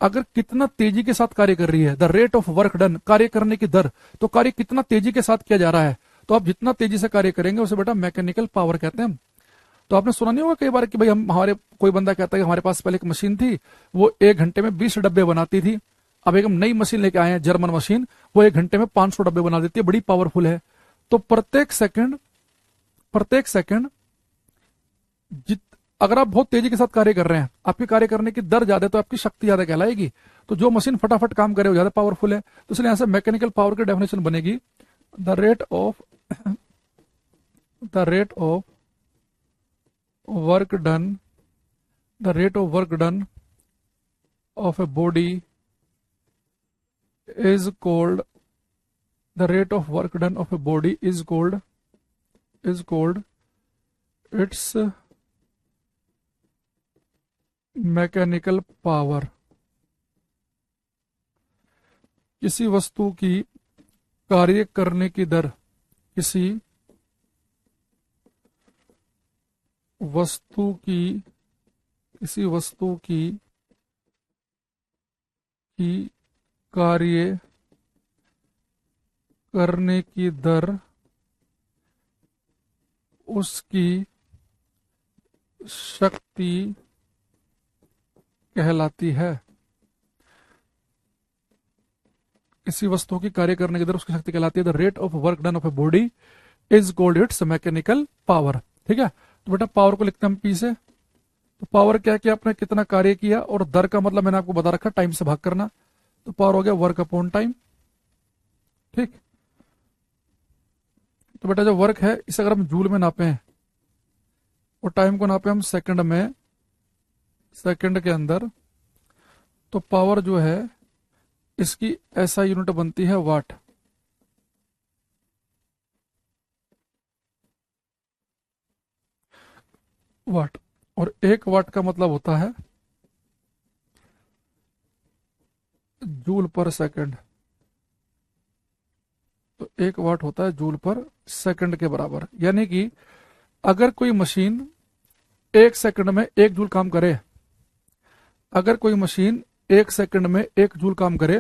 अगर कितना तेजी के साथ कार्य कर रही है, the rate of work done, कार्य करने की दर, तो कार्य कितना तेजी के साथ किया जा रहा है। तो आप जितना तेजी से कार्य करेंगे उसे बेटा मैकेनिकल पावर कहते हैं। तो आपने सुना नहीं होगा कई बार कि भाई हम हमारे कोई बंदा कहता है कि हमारे पास पहले एक मशीन थी, वो 1 घंटे में 20 डब्बे बनाती थी। अब एक हम नई मशीन लेके आए हैं, जर्मन मशीन, वो 1 घंटे में 500 डब्बे बना देती है, बड़ी पावरफुल है। तो प्रत्येक सेकंड जित अगर आप बहुत तेजी के साथ कार्य कर रहे हैं, आपके कार्य करने की दर ज्यादा है, तो आपकी शक्ति ज्यादा कहलाएगी। तो जो मशीन फटाफट काम करे वो ज्यादा पावरफुल है। तो इसलिए यहां से मैकेनिकल पावर की डेफिनेशन बनेगी the rate of work done, the rate of work done of a body is called, the rate of work done of a body is called its mechanical power। किसी वस्तु की कार्य करने की दर, किसी वस्तु की किसी वस्तु की कार्य करने की दर उसकी शक्ति कहलाती है। किसी वस्तु की कार्य करने की दर उसकी शक्ति कहलाती है। The rate of work done of a body is called it's mechanical power. ठीक है, तो बेटा पावर को लिखते हैं हम पी से। तो पावर क्या किया आपने, कितना कार्य किया, और दर का मतलब मैंने आपको बता रखा टाइम से भाग करना। तो पावर हो गया वर्क अपॉन टाइम। ठीक, तो बेटा जो वर्क है इसे अगर हम जूल में नापे और टाइम को नापे हम सेकंड में, सेकंड के अंदर, तो पावर जो है इसकी ऐसा यूनिट बनती है वाट। वाट, और एक वाट का मतलब होता है जूल पर सेकंड। तो एक वाट होता है जूल पर सेकंड के बराबर। यानी कि अगर कोई मशीन एक सेकंड में एक जूल काम करे, अगर कोई मशीन एक सेकंड में एक जूल काम करे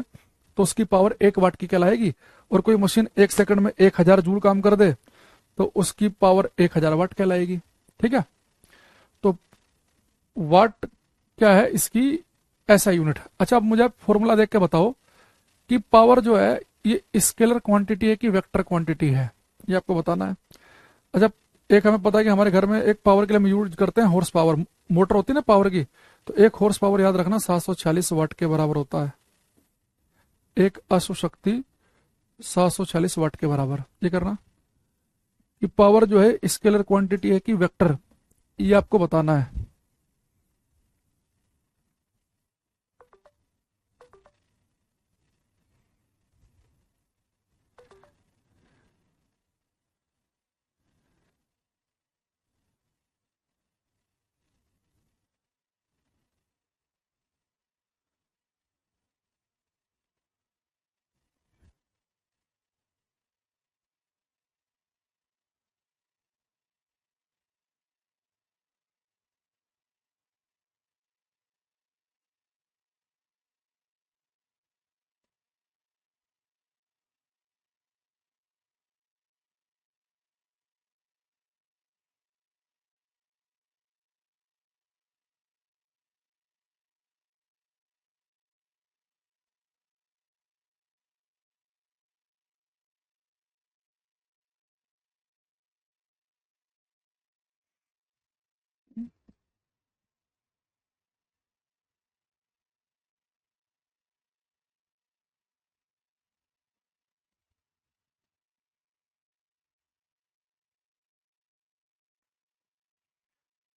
तो उसकी पावर एक वाट की कहलाएगी। और कोई मशीन एक सेकंड में 1000 जूल काम कर दे तो उसकी पावर 1000 वाट कहलाएगी। ठीक है, तो वाट क्या है इसकी ऐसा यूनिट। अच्छा, अब मुझे फॉर्मूला देख के बताओ कि पावर जो है ये स्केलर क्वांटिटी है कि वेक्टर क्वांटिटी है, ये आपको बताना है। अच्छा, एक हमें पता है कि हमारे घर में एक पावर के लिए हम यूज करते हैं हॉर्स पावर, मोटर होती है ना पावर की। तो एक हॉर्स पावर याद रखना 746 वाट के बराबर होता है। एक अश्व शक्ति 746 वाट के बराबर। ये करना कि पावर जो है स्केलर क्वांटिटी है कि वेक्टर, ये आपको बताना है।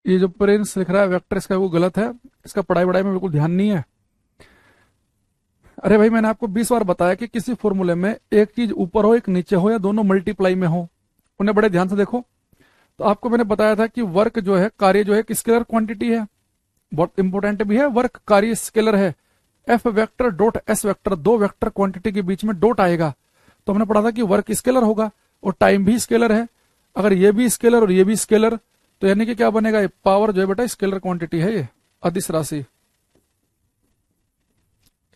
ये जो प्रिंस लिख रहा है वेक्टर, इसका वो गलत है। इसका पढ़ाई वढ़ाई में बिल्कुल ध्यान नहीं है। अरे भाई, मैंने आपको 20 बार बताया कि किसी फॉर्मूले में एक चीज ऊपर हो एक नीचे हो या दोनों मल्टीप्लाई में हो, उन्हें बड़े ध्यान से देखो। तो आपको मैंने बताया था कि वर्क जो है, कार्य जो है, एक स्केलर क्वांटिटी है। बहुत इंपॉर्टेंट भी है, वर्क कार्य स्केलर है। F vector dot S vector, दो वेक्टर क्वांटिटी के बीच में डॉट आएगा तो हमने पढ़ा था कि वर्क स्केलर होगा और टाइम भी स्केलर है। अगर ये भी स्केलर और ये भी स्केलर, तो यानी कि क्या बनेगा, ये पावर जो है बेटा स्केलर क्वांटिटी है, ये अदिश राशि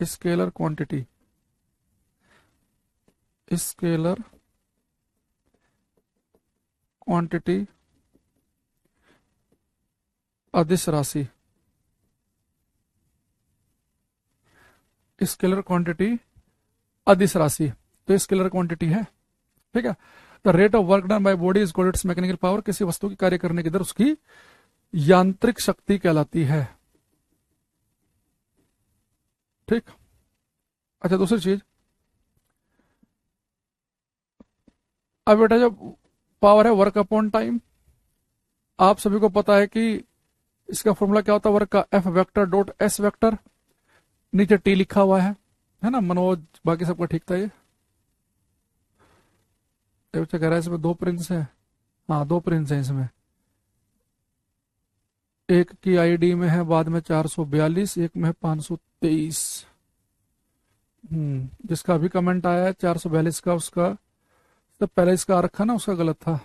स्केलर क्वांटिटी, स्केलर क्वांटिटी अदिश राशि, स्केलर क्वांटिटी अदिश राशि, तो स्केलर क्वांटिटी है। ठीक है, the rate of work done by body is called it's mechanical power. किसी वस्तु की कार्य करने की दर उसकी यांत्रिक शक्ति कहलाती है। ठीक, अच्छा दूसरी चीज, अब बेटा जब पावर है वर्क अपॉन टाइम, आप सभी को पता है कि इसका फॉर्मूला क्या होता है वर्क का, F vector dot S vector, नीचे टी लिखा हुआ है ना। मनोज बाकी सबका ठीक था ये। बच्चा कह रहा है इसमें दो प्रिंस है। हाँ, दो प्रिंस है इसमें, एक की आईडी में है बाद में 442, एक में है 523। जिसका अभी कमेंट आया है 442 का, उसका तो पहले इसका आ रखा ना, उसका गलत था।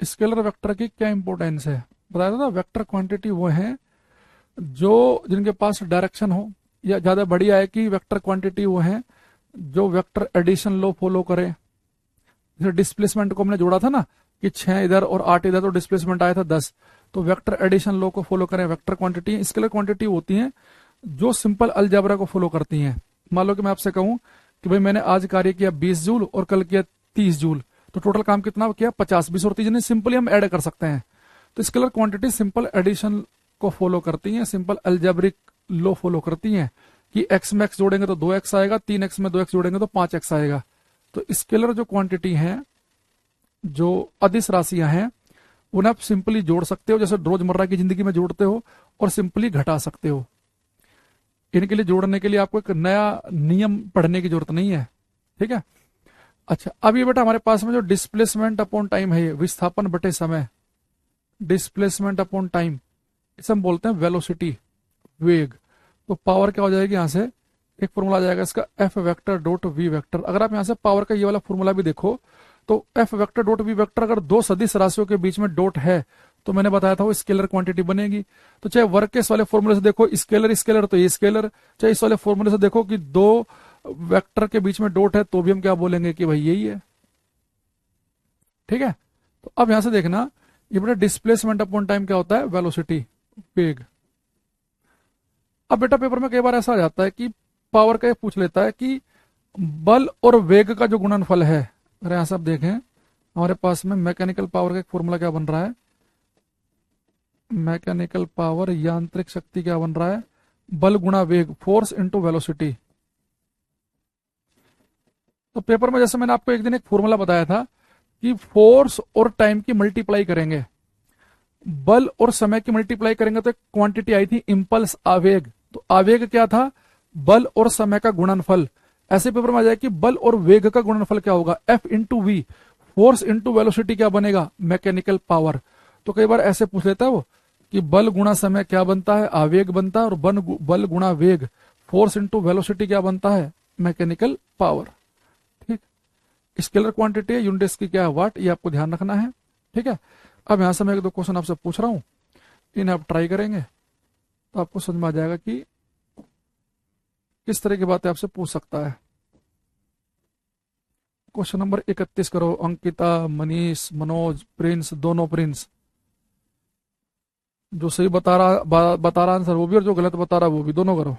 स्केलर वेक्टर की क्या इंपॉर्टेंस है बताया था। वेक्टर क्वांटिटी वो है जो जिनके पास डायरेक्शन हो, या ज्यादा बढ़िया है कि वेक्टर क्वांटिटी वो है जो वेक्टर एडिशन लॉ फॉलो करे। जैसे डिस्प्लेसमेंट को हमने जोड़ा था ना कि 6 इधर और 8 इधर, तो डिस्प्लेसमेंट आया था 10। तो वेक्टर एडिशन लॉ को फॉलो करें। वेक्टर क्वांटिटी स्केलर क्वांटिटी होती है जो सिंपल अलजेब्रा को फॉलो करती हैं। मान लो कि मैं आपसे कहूं कि भाई मैंने आज कार्य किया 20 जूल और कल किया 30 जूल, तो टोटल काम कितना किया 50। 20 और 30 नहीं, सिंपली हम ऐड कर सकते हैं। तो स्केलर क्वांटिटी सिंपल एडिशन को फॉलो करती हैं, सिंपल अलजेब्रिक लॉ फॉलो करती हैं कि एक्स में एक्स जोड़ेंगे तो 2x आएगा, 3x में 2x जोड़ेंगे तो 5x आएगा। तो स्केलर जो क्वांटिटी है, जो अदिश राशियां हैं, उन्हें आप सिंपली जोड़ सकते हो जैसे रोजमर्रा की जिंदगी में जोड़ते हो, और सिंपली घटा सकते हो। इनके लिए जोड़ने के लिए आपको एक नया नियम पढ़ने की जरूरत नहीं है, ठीक है। अच्छा, अब ये बेटा हमारे पास में जो डिस्प्लेसमेंट अपॉन टाइम है, ये विस्थापन बटे समय, डिस्प्लेसमेंट अपॉन टाइम, इसे हम बोलते हैं वेलोसिटी, वेग। तो पावर क्या हो जाएगी, यहां से एक फॉर्मूला आ जाएगा इसका, F vector dot V vector. अगर आप यहां से पावर का ये वाला फॉर्मूला भी देखो तो F vector dot V vector, अगर दो सदिश राशियों के बीच में डॉट है तो मैंने बताया था वो स्केलर क्वांटिटी बनेगी। तो चाहे वर्क के इस वाले फॉर्मूले से देखो स्केलर स्केलर तो ये स्केलर, चाहे इस वाले फॉर्मूले से देखो कि दो वेक्टर के बीच में डॉट है तो भी हम क्या बोलेंगे कि भाई यही है, ठीक है। तो अब यहां से देखना, ये बेटा डिस्प्लेसमेंट अपॉन टाइम क्या होता है, वेलोसिटी, वेग। अब बेटा पेपर में कई बार ऐसा आ जाता है कि पावर का ये पूछ लेता है कि बल और वेग का जो गुणनफल है। अगर यहां से आप देखें हमारे पास में मैकेनिकल पावर का एक फॉर्मूला क्या बन रहा है, मैकेनिकल पावर यांत्रिक शक्ति क्या बन रहा है, बल गुणा वेग, फोर्स इंटू वेलोसिटी। तो पेपर में जैसे मैंने आपको एक दिन एक फॉर्मूला बताया था कि फोर्स और टाइम की मल्टीप्लाई करेंगे, बल और समय की मल्टीप्लाई करेंगे, तो एक क्वांटिटी आई थी इंपल्स, आवेग। तो आवेग क्या था, बल और समय का गुणनफल। ऐसे पेपर में आ जाए कि बल और वेग का गुणनफल क्या होगा, F into V, force into velocity क्या बनेगा, मैकेनिकल पावर। तो कई बार ऐसे पूछ लेता है वो कि बल गुणा समय क्या बनता है, आवेग बनता है, और बल गुणा वेग, फोर्स इंटू वेलोसिटी क्या बनता है, मैकेनिकल पावर। ठीक, स्केलर क्वांटिटी है, यूनिट इसकी क्या है, वाट, ये आपको ध्यान रखना है, ठीक है। अब यहां से मैं एक दो क्वेश्चन आपसे पूछ रहा हूं, इन्हें आप ट्राई करेंगे तो आपको समझ में आ जाएगा कि किस तरह की बातें आपसे पूछ सकता है। क्वेश्चन नंबर 31 करो, अंकिता, मनीष, मनोज, प्रिंस, दोनों प्रिंस। जो सही बता रहा आंसर वो भी, और जो गलत बता रहा वो भी, दोनों करो।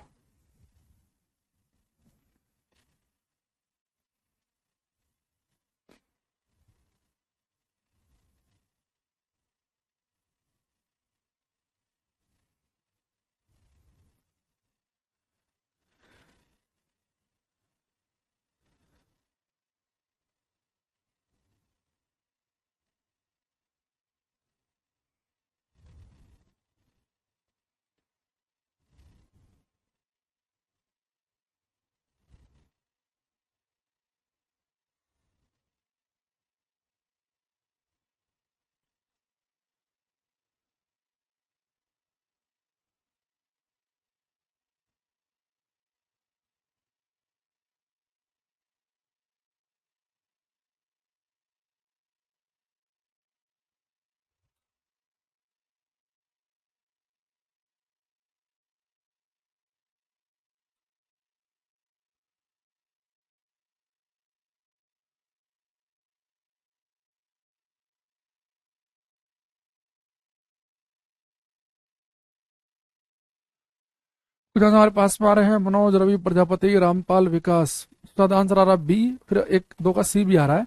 कुछ आंसर हमारे पास में आ रहे हैं, मनोज, रवि, प्रजापति, रामपाल, विकास। उसका आंसर आ रहा है बी, फिर एक दो का सी भी आ रहा है।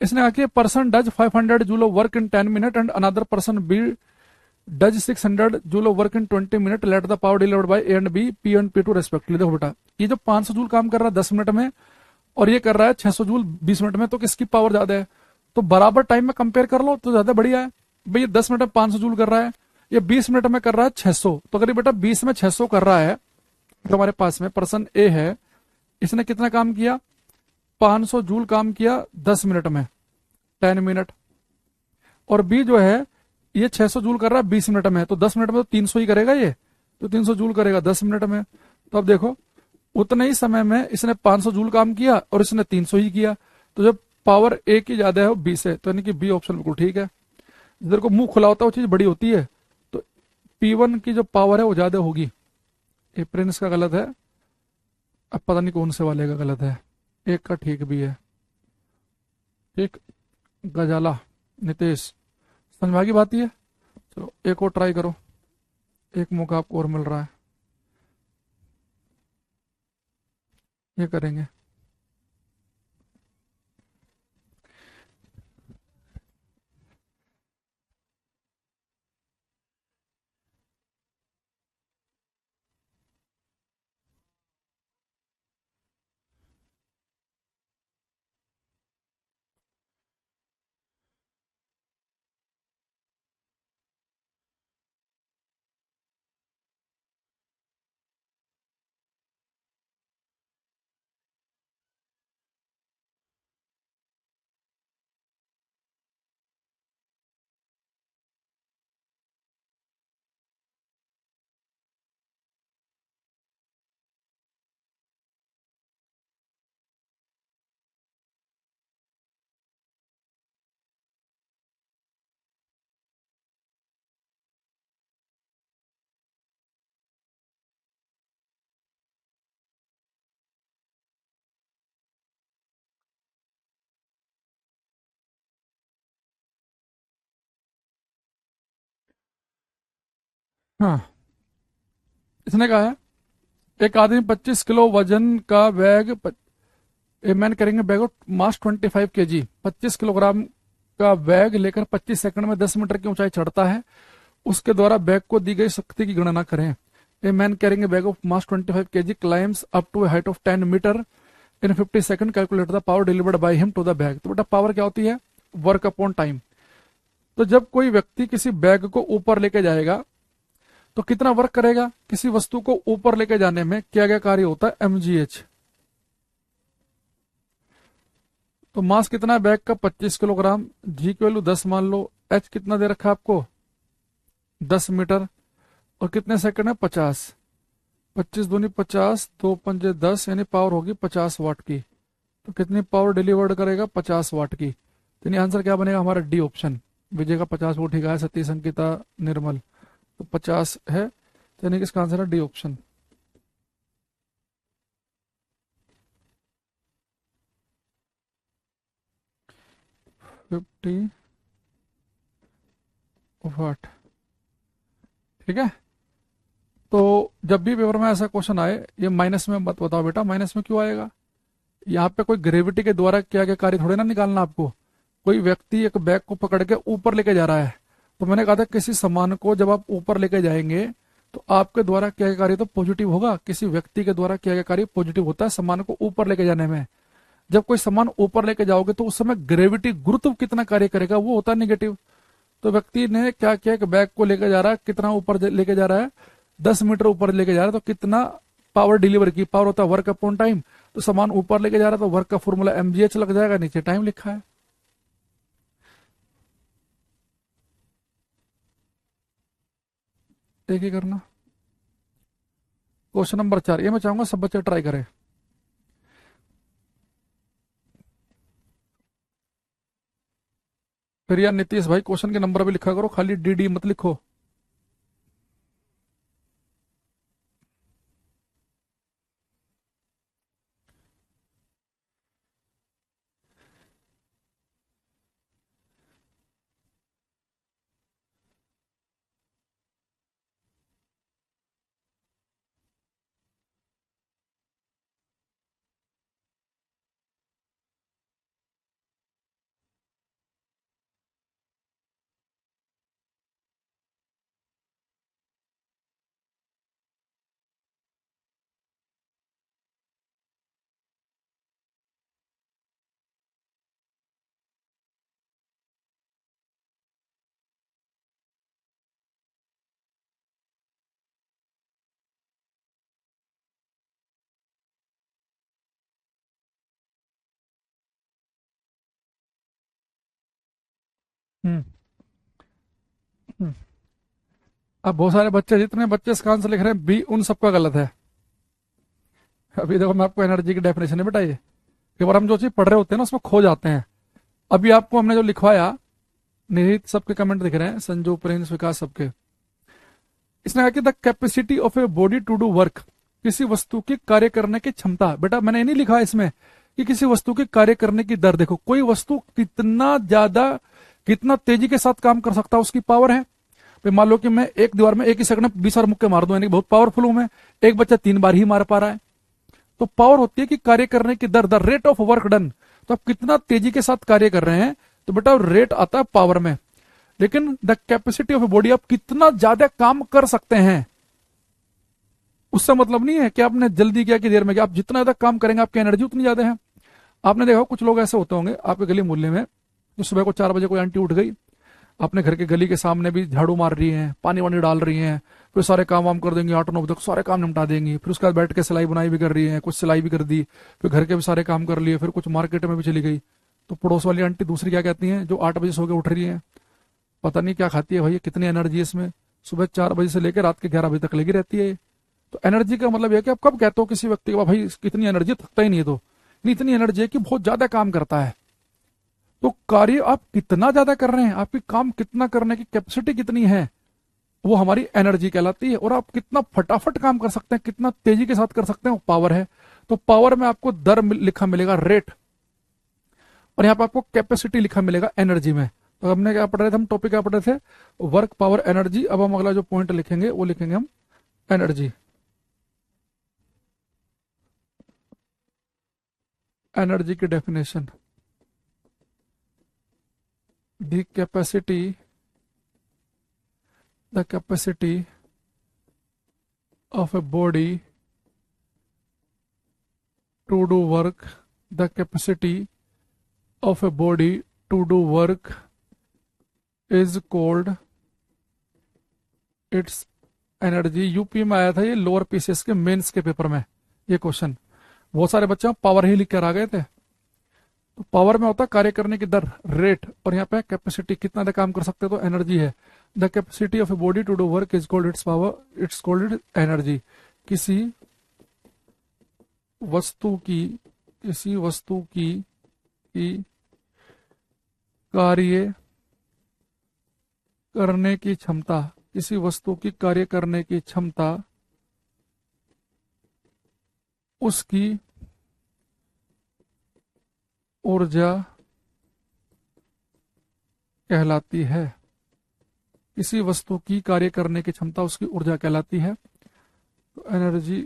इसने आके person does 500 joule of work in 10 minute and another person B does 600 joule of work in 20 minute, let the power delivered by A and B, P and P two respectively. देखो बेटा, ये जो 500 जूल काम कर रहा है 10 minute में, और ये कर रहा है 600 जूल 20 मिनट में, तो किसकी पावर ज्यादा है। तो बराबर टाइम में कंपेयर कर लो तो ज्यादा बढ़िया है। भाई ये 10 मिनट में 500 जूल कर रहा है, ये 20 मिनट में कर रहा है 600। तो अगर ये बेटा 20 में 600 कर रहा है, तो हमारे पास में पर्सन ए है, इसने कितना काम किया, 500 जूल काम किया 10 मिनट में, 10 मिनट। और बी जो है ये 600 जूल कर रहा है 20 मिनट में, तो 10 मिनट में तो 300 ही करेगा ये, तो 300 जूल करेगा 10 मिनट में। तो अब देखो उतने ही समय में इसने 500 जूल काम किया और इसने 300 ही किया, तो जब पावर ए की ज्यादा है वो बी से, तो यानी कि बी ऑप्शन बिल्कुल ठीक है। जिधर को मुंह खुला होता है वो चीज बड़ी होती है, तो P1 की जो पावर है वो ज्यादा होगी। ये प्रिंस का गलत है, अब पता नहीं कौन से वाले का गलत है। एक का ठीक भी है। ठीक। गजाला, नितेश, समझ में आ गई बात ये। चलो एक और ट्राई करो, एक मौका आपको और मिल रहा है, ये करेंगे। हाँ, इसने कहा है एक आदमी 25 किलो वजन का बैग, ए मैन करेंगे bag of mass 25 kg, 25 kilogram का बैग लेकर 25 सेकंड में 10 मीटर की ऊंचाई चढ़ता है। उसके द्वारा बैग को दी गई शक्ति की गणना करें। A man carrying a bag of mass 25 kg climbs up to height of 10 metre in 50 second, calculate the power delivered by him to the bag. तो बेटा पावर क्या होती है? Work upon time. तो जब कोई व्यक्ति किसी बैग को ऊपर लेके जाएगा तो कितना वर्क करेगा? किसी वस्तु को ऊपर लेके जाने में क्या क्या कार्य होता है? mgh। तो मास कितना है बैग का? 25 किलोग्राम। जी की वैल्यू 10 मान लो। एच कितना दे रखा है आपको? 10 मीटर। और कितने सेकंड है? 50। 25 दूनी 50, 2 पंजे 10, यानी पावर होगी 50 वाट की। तो कितनी पावर डिलीवर्ड करेगा? 50 वाट की। तो यानी आंसर क्या बनेगा हमारा? D option. विजय का 50 वोट ठीक है, सतीश, अंकिता, निर्मल, तो 50 है। तो यानी कि इसका आंसर है डी ऑप्शन। Fifty watt. ठीक है। तो जब भी पेपर में ऐसा क्वेश्चन आए, ये माइनस में मत बताओ बेटा। माइनस में क्यों आएगा? यहाँ पे कोई ग्रेविटी के द्वारा क्या क्या कार्य थोड़े ना निकालना आपको। कोई व्यक्ति एक बैग को पकड़ के ऊपर लेके जा रहा है, तो मैंने कहा था किसी सामान को जब आप ऊपर लेके जाएंगे तो आपके द्वारा क्या क्या कार्य तो पॉजिटिव होगा। किसी व्यक्ति के द्वारा क्या क्या कार्य पॉजिटिव होता है सामान को ऊपर लेके जाने में। जब कोई सामान ऊपर लेके जाओगे तो उस समय ग्रेविटी, गुरुत्व कितना कार्य करेगा? वो होता है निगेटिव। तो व्यक्ति ने क्या किया कि बैग को लेके जा रहा है, कितना ऊपर लेके जा रहा है? 10 मीटर ऊपर लेके जा रहा है। तो कितना पावर डिलीवर की? पावर होता है वर्क अपॉन टाइम। तो सामान ऊपर लेके जा रहा है तो वर्क का फॉर्मूला mgh लग जाएगा, नीचे टाइम लिखा है। एक ही करना। क्वेश्चन नंबर 4, ये मैं चाहूंगा सब बच्चे ट्राई करें। फिर यार नीतीश भाई क्वेश्चन के नंबर भी लिखा करो, खाली डी मत लिखो। हम्म। हम्म। अब बहुत सारे बच्चे, जितने बच्चे इसका आंसर लिख रहे हैं बी, उन सबका गलत है। अभी देखो मैं आपको एनर्जी की डेफिनेशन नहीं बताइए, कई बार हम जो चीज पढ़ रहे होते हैं ना उसमें खो जाते हैं। अभी आपको हमने जो लिखवाया, निहित सबके कमेंट दिख रहे हैं, संजू, प्रिंस, विकास, सबके। इसने कहा कि the capacity of a body to do work, किसी वस्तु की कार्य करने की क्षमता। बेटा मैंने ये नहीं लिखा इसमें कि किसी वस्तु के कार्य करने की दर देखो, कोई वस्तु कितना ज्यादा, कितना तेजी के साथ काम कर सकता है, उसकी पावर है। भाई मान लो कि मैं एक दीवार में एक ही सेकंड में 20 बार मुक्के मार दूं, यानी बहुत पावरफुल हूं मैं। एक बच्चा 3 बार ही मार पा रहा है। तो पावर होती है कि कार्य करने की दर, the rate of work done. तो आप कितना तेजी के साथ कार्य कर रहे हैं, तो बेटा रेट आता है पावर में। लेकिन the capacity of a body, आप कितना ज्यादा काम कर सकते हैं, उससे मतलब नहीं है कि आपने जल्दी किया कि देर में किया। आप जितना ज्यादा काम करेंगे आपकी एनर्जी उतनी ज्यादा है। आपने देखा कुछ लोग ऐसे होते होंगे आपके गली मोहल्ले में, जो सुबह को 4 बजे कोई आंटी उठ गई, अपने घर के गली के सामने भी झाड़ू मार रही हैं, पानी वानी डाल रही हैं, फिर सारे काम वाम कर देंगी, 8-9 बजे तक सारे काम निपटा देंगी। फिर उसके बाद बैठ के सिलाई बुनाई भी कर रही है, कुछ सिलाई भी कर दी, फिर घर के भी सारे काम कर लिए, फिर कुछ मार्केट में भी चली गई। तो पड़ोस वाली आंटी दूसरी क्या कहती हैं, जो 8 बजे सो के उठ रही है, पता नहीं क्या खाती है भाई, कितनी एनर्जी है इसमें, सुबह 4 बजे से लेकर रात के 11 बजे तक लगी रहती है। तो एनर्जी का मतलब यह कि आप कब कहते हो किसी व्यक्ति को भाई कितनी एनर्जी, थकता ही नहीं है। तो इतनी एनर्जी है कि बहुत ज्यादा काम करता है। तो कार्य आप कितना ज्यादा कर रहे हैं, आपकी काम कितना करने की कैपेसिटी कितनी है, वो हमारी एनर्जी कहलाती है। और आप कितना फटाफट काम कर सकते हैं, कितना तेजी के साथ कर सकते हैं, वो पावर है। तो पावर में आपको दर लिखा मिलेगा रेट, और यहाँ पे आपको कैपेसिटी लिखा मिलेगा एनर्जी में। तो हमने क्या पढ़ रहे थे, हम टॉपिक क्या पढ़ रहे थे, वर्क, पावर, एनर्जी। अब हम अगला जो पॉइंट लिखेंगे वो लिखेंगे हम एनर्जी। एनर्जी की definition, the capacity, the capacity of a body to do work, the capacity of a body to do work is called its energy। UP में आया था ये, लोअर पीसीएस के मेंस के पेपर में ये क्वेश्चन। बहुत सारे बच्चे पावर ही लिख कर आ गए थे। तो पावर में होता है कार्य करने की दर, रेट, और यहाँ पे कैपेसिटी, कितना देर काम कर सकते हैं, तो एनर्जी है। The capacity of a body to do work is called it's power, it's called energy. किसी वस्तु की, किसी वस्तु की कार्य करने की क्षमता, किसी वस्तु की कार्य करने की क्षमता उसकी ऊर्जा कहलाती है। किसी वस्तु की कार्य करने की क्षमता उसकी ऊर्जा कहलाती है, तो एनर्जी।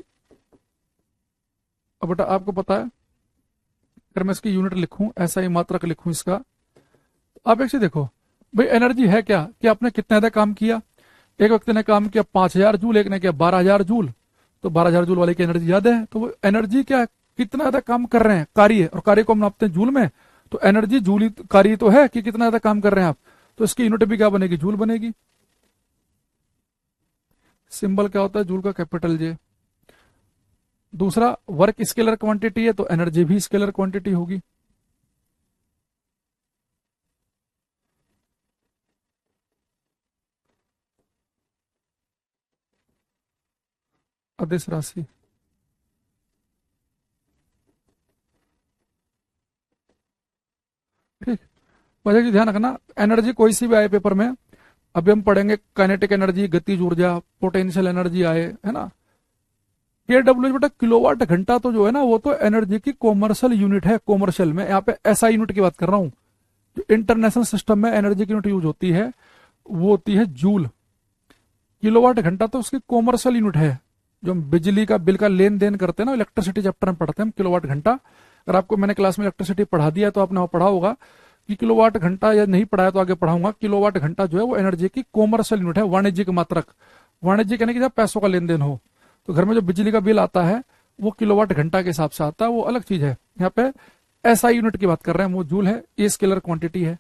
अब बेटा आपको पता है, अगर मैं इसकी यूनिट लिखूं, ऐसा ही मात्रक लिखूं इसका, तो आप एक चीज देखो भाई, एनर्जी है क्या कि आपने कितना ज्यादा काम किया। एक व्यक्ति ने काम किया 5000 जूल, एक ने किया 12000 जूल, तो 12000 जूल वाले की एनर्जी ज्यादा है। तो वो एनर्जी क्या है, कितना ज्यादा काम कर रहे हैं, कार्य, और कार्य को हम नापते हैं जूल में। तो एनर्जी जूल कार्य तो है कि कितना ज्यादा काम कर रहे हैं आप, तो इसकी यूनिट भी क्या बनेगी, जूल बनेगी। सिंबल क्या होता है, जूल का कैपिटल जे। दूसरा, वर्क स्केलर क्वांटिटी है, तो एनर्जी भी स्केलर क्वांटिटी होगी। अदिश राशि, ठीक। वजह की ध्यान रखना, एनर्जी कोई सी भी आए पेपर में, अभी हम पढ़ेंगे काइनेटिक एनर्जी, गतिज ऊर्जा, पोटेंशियल एनर्जी आए, है ना। केडब्ल्यू बेटा किलोवाट घंटा तो जो है ना, वो तो एनर्जी की कॉमर्शियल यूनिट है। कॉमर्शियल में यहाँ पे ऐसा यूनिट की बात कर रहा हूँ, जो इंटरनेशनल सिस्टम में एनर्जी की यूनिट यूज होती है वो होती है जूल। किलोवाट घंटा तो उसकी कॉमर्शियल यूनिट है। जो हम बिजली का बिल का लेन देन करते हैं ना, इलेक्ट्रिसिटी चैप्टर में पढ़ते हैं हम, किलोवाट घंटा। अगर आपको मैंने क्लास में इलेक्ट्रिसिटी पढ़ा दिया है तो आपने वो पढ़ा होगा कि किलोवाट घंटा, या नहीं पढ़ाया तो आगे पढ़ाऊंगा। किलोवाट घंटा जो है वो एनर्जी की कॉमर्शियल यूनिट है, वाणिज्यिक मात्रक। वाणिज्यिक यानी कि जब पैसों का लेन देन हो, तो घर में जो बिजली का बिल आता है वो किलोवाट घंटा के हिसाब से आता है, वो अलग चीज है। यहाँ पे एसआई यूनिट की बात कर रहे हैं, वो जूल है, ये स्केलर क्वांटिटी है।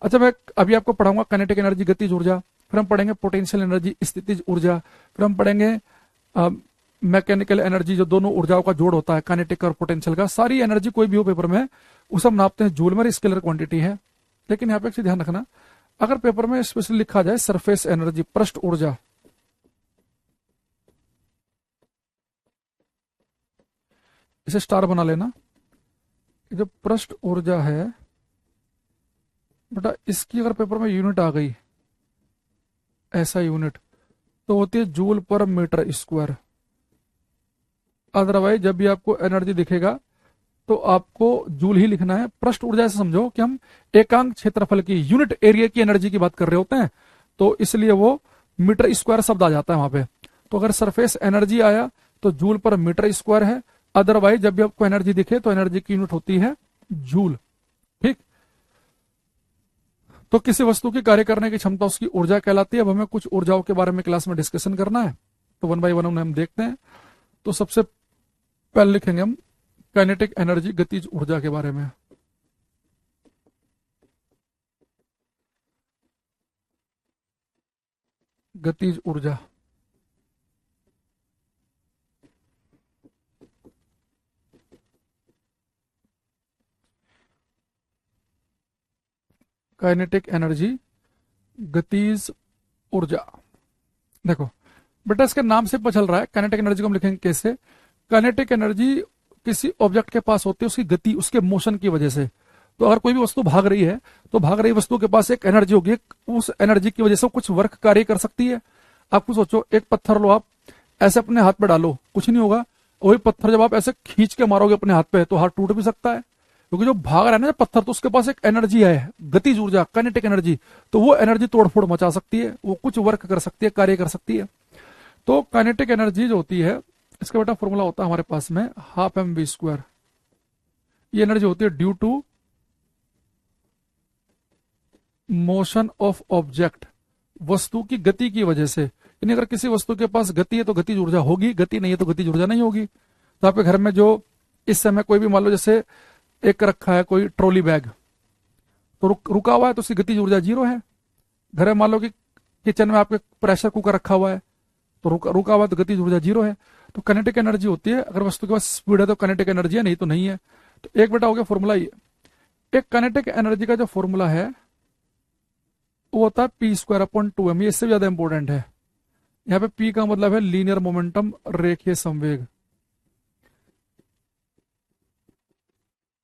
अच्छा, मैं अभी आपको पढ़ाऊंगा काइनेटिक एनर्जी, गतिज ऊर्जा, फिर हम पढ़ेंगे पोटेंशियल एनर्जी, स्थितिज ऊर्जा, फिर हम पढ़ेंगे मैकेनिकल एनर्जी, जो दोनों ऊर्जाओं का जोड़ होता है, काइनेटिक और पोटेंशियल का। सारी एनर्जी कोई भी हो पेपर में, उसे हम नापते हैं जूल में, स्केलर क्वांटिटी है। लेकिन यहाँ पे एक चीज ध्यान रखना, अगर पेपर में स्पेशली लिखा जाए सरफेस एनर्जी, पृष्ठ ऊर्जा, इसे स्टार बना लेना। जो पृष्ठ ऊर्जा है बेटा, इसकी अगर पेपर में यूनिट आ गई, ऐसा यूनिट, तो होती है जूल पर मीटर स्क्वायर। अदरवाइज जब भी आपको एनर्जी दिखेगा तो आपको जूल ही लिखना है। पृष्ठ ऊर्जा से समझो कि हम एकांक क्षेत्रफल की, यूनिट एरिया की एनर्जी की बात कर रहे होते हैं, तो इसलिए वो मीटर स्क्वायर शब्द आ जाता है वहां पे। तो अगर सरफेस एनर्जी आया तो जूल पर मीटर स्क्वायर है, अदरवाइज जब भी आपको एनर्जी दिखे तो एनर्जी की यूनिट होती है जूल। ठीक। तो किसी वस्तु की कार्य करने की क्षमता उसकी ऊर्जा कहलाती है। अब हमें कुछ ऊर्जाओं के बारे में क्लास में डिस्कशन करना है, तो वन बाय वन उन्हें हम देखते हैं। तो सबसे पहले लिखेंगे हम काइनेटिक एनर्जी, गतिज ऊर्जा के बारे में। गतिज ऊर्जा, काइनेटिक एनर्जी, गतिज ऊर्जा। देखो बेटा, इसके नाम से पता चल रहा है काइनेटिक एनर्जी को हम लिखेंगे कैसे। काइनेटिक एनर्जी किसी ऑब्जेक्ट के पास होती है उसकी गति, उसके मोशन की वजह से। तो अगर कोई भी वस्तु भाग रही है तो भाग रही वस्तु के पास एक एनर्जी होगी, उस एनर्जी की वजह से वो कुछ वर्क कार्य कर सकती है। आपको सोचो, एक पत्थर लो, आप ऐसे अपने हाथ पे डालो, कुछ नहीं होगा। वही पत्थर जब आप ऐसे खींच के मारोगे अपने हाथ पे तो हाथ टूट भी सकता है, क्योंकि जो भाग रहा है ना पत्थर, तो उसके पास एक एनर्जी है, गतिज ऊर्जा, काइनेटिक एनर्जी। तो वो एनर्जी तोड़फोड़ मचा सकती है, वो कुछ वर्क कर सकती है, कार्य कर सकती है। तो काइनेटिक एनर्जी जो होती है, इसका बेटा फॉर्मूला होता है हमारे पास में हाफ एम वी स्क्वायर। ये एनर्जी होती है due to motion of object, वस्तु की गति की वजह से। यानी अगर किसी वस्तु के पास गति है तो गतिज ऊर्जा होगी, गति नहीं है तो गतिज ऊर्जा नहीं होगी। तो आपके घर में जो इस समय कोई भी मान लो जैसे एक रखा है कोई ट्रॉली बैग, तो रुका हुआ है तो उसकी गतिज ऊर्जा जीरो है। घर में मान लो कि किचन में आपके प्रेशर कुकर रखा हुआ है, तो रुका हुआ है तो गतिज ऊर्जा जीरो है। तो कनेटिक एनर्जी होती है, अगर वस्तु के पास स्पीड है तो कनेटिक एनर्जी है, नहीं तो नहीं है। तो एक बेटा हो गया फॉर्मूला ये। एक कनेटिक एनर्जी का जो फॉर्मूला है वो होता है P square upon two M. ये इससे ज्यादा इंपॉर्टेंट है। यहाँ पे पी का मतलब है लीनियर मोमेंटम, रेखीय संवेग।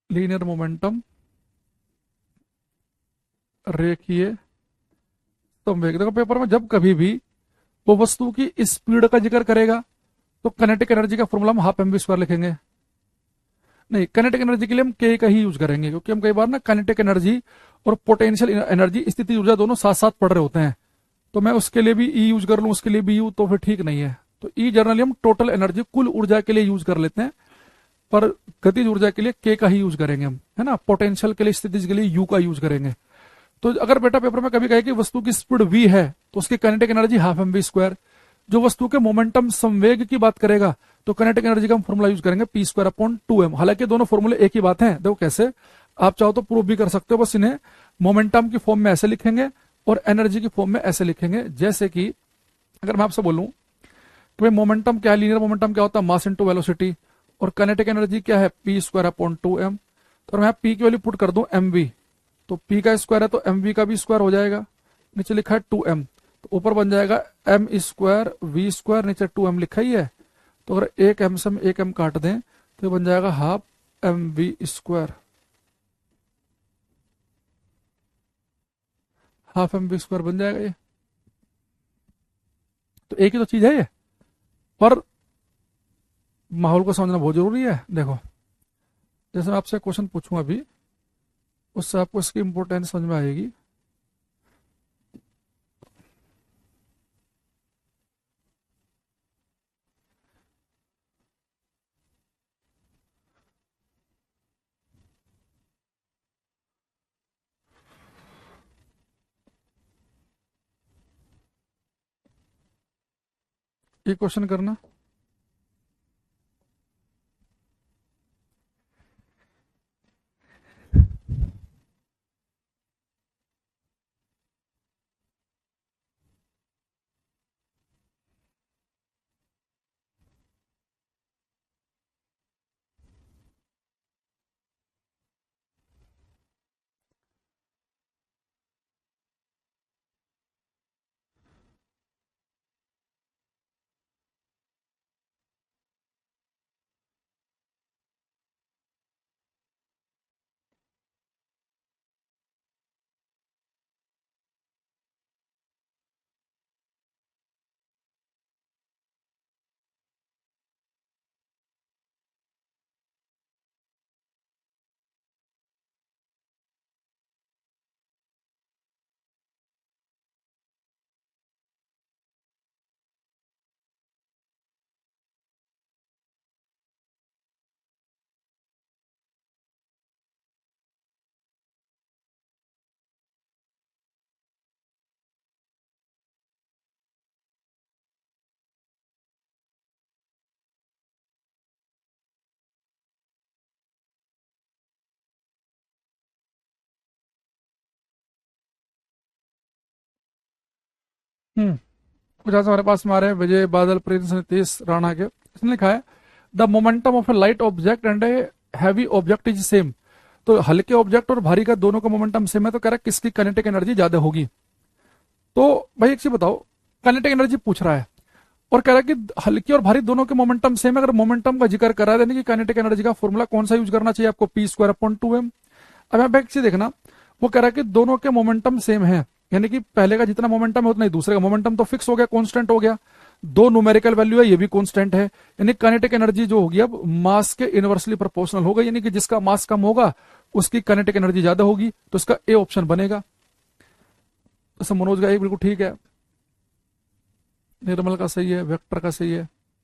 लीनियर मोमेंटम, रेखीय संवेग। देखो पेपर में जब कभी भी वो वस्तु की स्पीड का जिक्र करेगा तो कनेटिक एनर्जी का फॉर्मूला हम हाफ एम वी स्क्वायर लिखेंगे। नहीं, काइनेटिक एनर्जी के लिए हम के का ही यूज करेंगे, क्योंकि हम कई बार ना काइनेटिक एनर्जी और पोटेंशियल एनर्जी, स्थिति ऊर्जा दोनों साथ साथ पढ़ रहे होते हैं। तो मैं उसके लिए भी ई यूज कर लूं, उसके लिए भी यू, तो फिर ठीक नहीं है। तो ई जनरली हम टोटल एनर्जी, कुल ऊर्जा के लिए यूज कर लेते हैं, पर गतिज ऊर्जा के लिए के का ही यूज करेंगे हम, है ना। पोटेंशियल के लिए, स्थिति के लिए यू का यूज करेंगे। तो अगर बेटा पेपर में कभी कहे कि वस्तु की स्पीड वी है तो उसकी kinetic energy half M V square. जो वस्तु के मोमेंटम संवेग की बात करेगा तो काइनेटिक एनर्जी का हम फॉर्मूला यूज करेंगे P square upon two M. हालांकि दोनों फॉर्मूले एक ही बात है। देखो कैसे, आप चाहो तो प्रूव भी कर सकते हो, बस इन्हें मोमेंटम की फॉर्म में ऐसे लिखेंगे और एनर्जी की फॉर्म में ऐसे लिखेंगे। जैसे कि अगर मैं आपसे बोलूं कि भाई मोमेंटम क्या है, लीनियर मोमेंटम क्या होता है, मास इंटू वेलोसिटी, और काइनेटिक एनर्जी क्या है, P square upon two M. तो मैं पी की वैल्यू पुट कर दूं एम वी, तो पी का स्क्वायर है तो एम वी का भी स्क्वायर हो जाएगा। नीचे लिखा है टू एम, तो ऊपर बन जाएगा एम स्क्वायर वी स्क्वायर, नीचे टू एम लिखा ही है। तो अगर एक एम से हम एक एम काट दें तो बन जाएगा half M V square. Half M V square बन जाएगा ये। तो एक ही तो चीज है ये, पर माहौल को समझना बहुत जरूरी है। देखो जैसे मैं आपसे क्वेश्चन पूछूं अभी, उससे आपको इसकी इंपॉर्टेंस समझ में आएगी। ये क्वेश्चन करना। कुछ ऐसा हमारे पास में आ रहे हैं, विजय बादल प्रिंस नीतीश राणा के। इसने लिखा है the momentum of A light object and a heavy object is same. तो हल्के ऑब्जेक्ट और भारी का दोनों का मोमेंटम सेम है, तो कह रहा है किसकी काइनेटिक एनर्जी ज्यादा होगी। तो भाई एक चीज बताओ, काइनेटिक एनर्जी पूछ रहा है और कह रहा है कि हल्की और भारी दोनों के मोमेंटम सेम है। अगर मोमेंटम का जिक्र करा है यानी कि काइनेटिक एनर्जी का फॉर्मूला कौन सा यूज करना चाहिए आपको, p²/2m। अब यहाँ पे एक चीज देखना, वो कह रहा है कि दोनों के मोमेंटम सेम है, यानी कि पहले का जितना मोमेंटम है उतना ही दूसरे का मोमेंटम तो फिक्स हो गया, कांस्टेंट हो गया। दो न्यूमेरिकल वैल्यू है, ये भी कांस्टेंट है, यानी काइनेटिक एनर्जी जो होगी अब मास के इनवर्सली प्रोपोर्शनल होगा, यानी कि जिसका मास कम होगा उसकी काइनेटिक एनर्जी ज्यादा होगी। तो इसका ए ऑप्शन बनेगा। तो मनोज का एक बिल्कुल ठीक है, निर्मल का सही है, वेक्टर का सही है।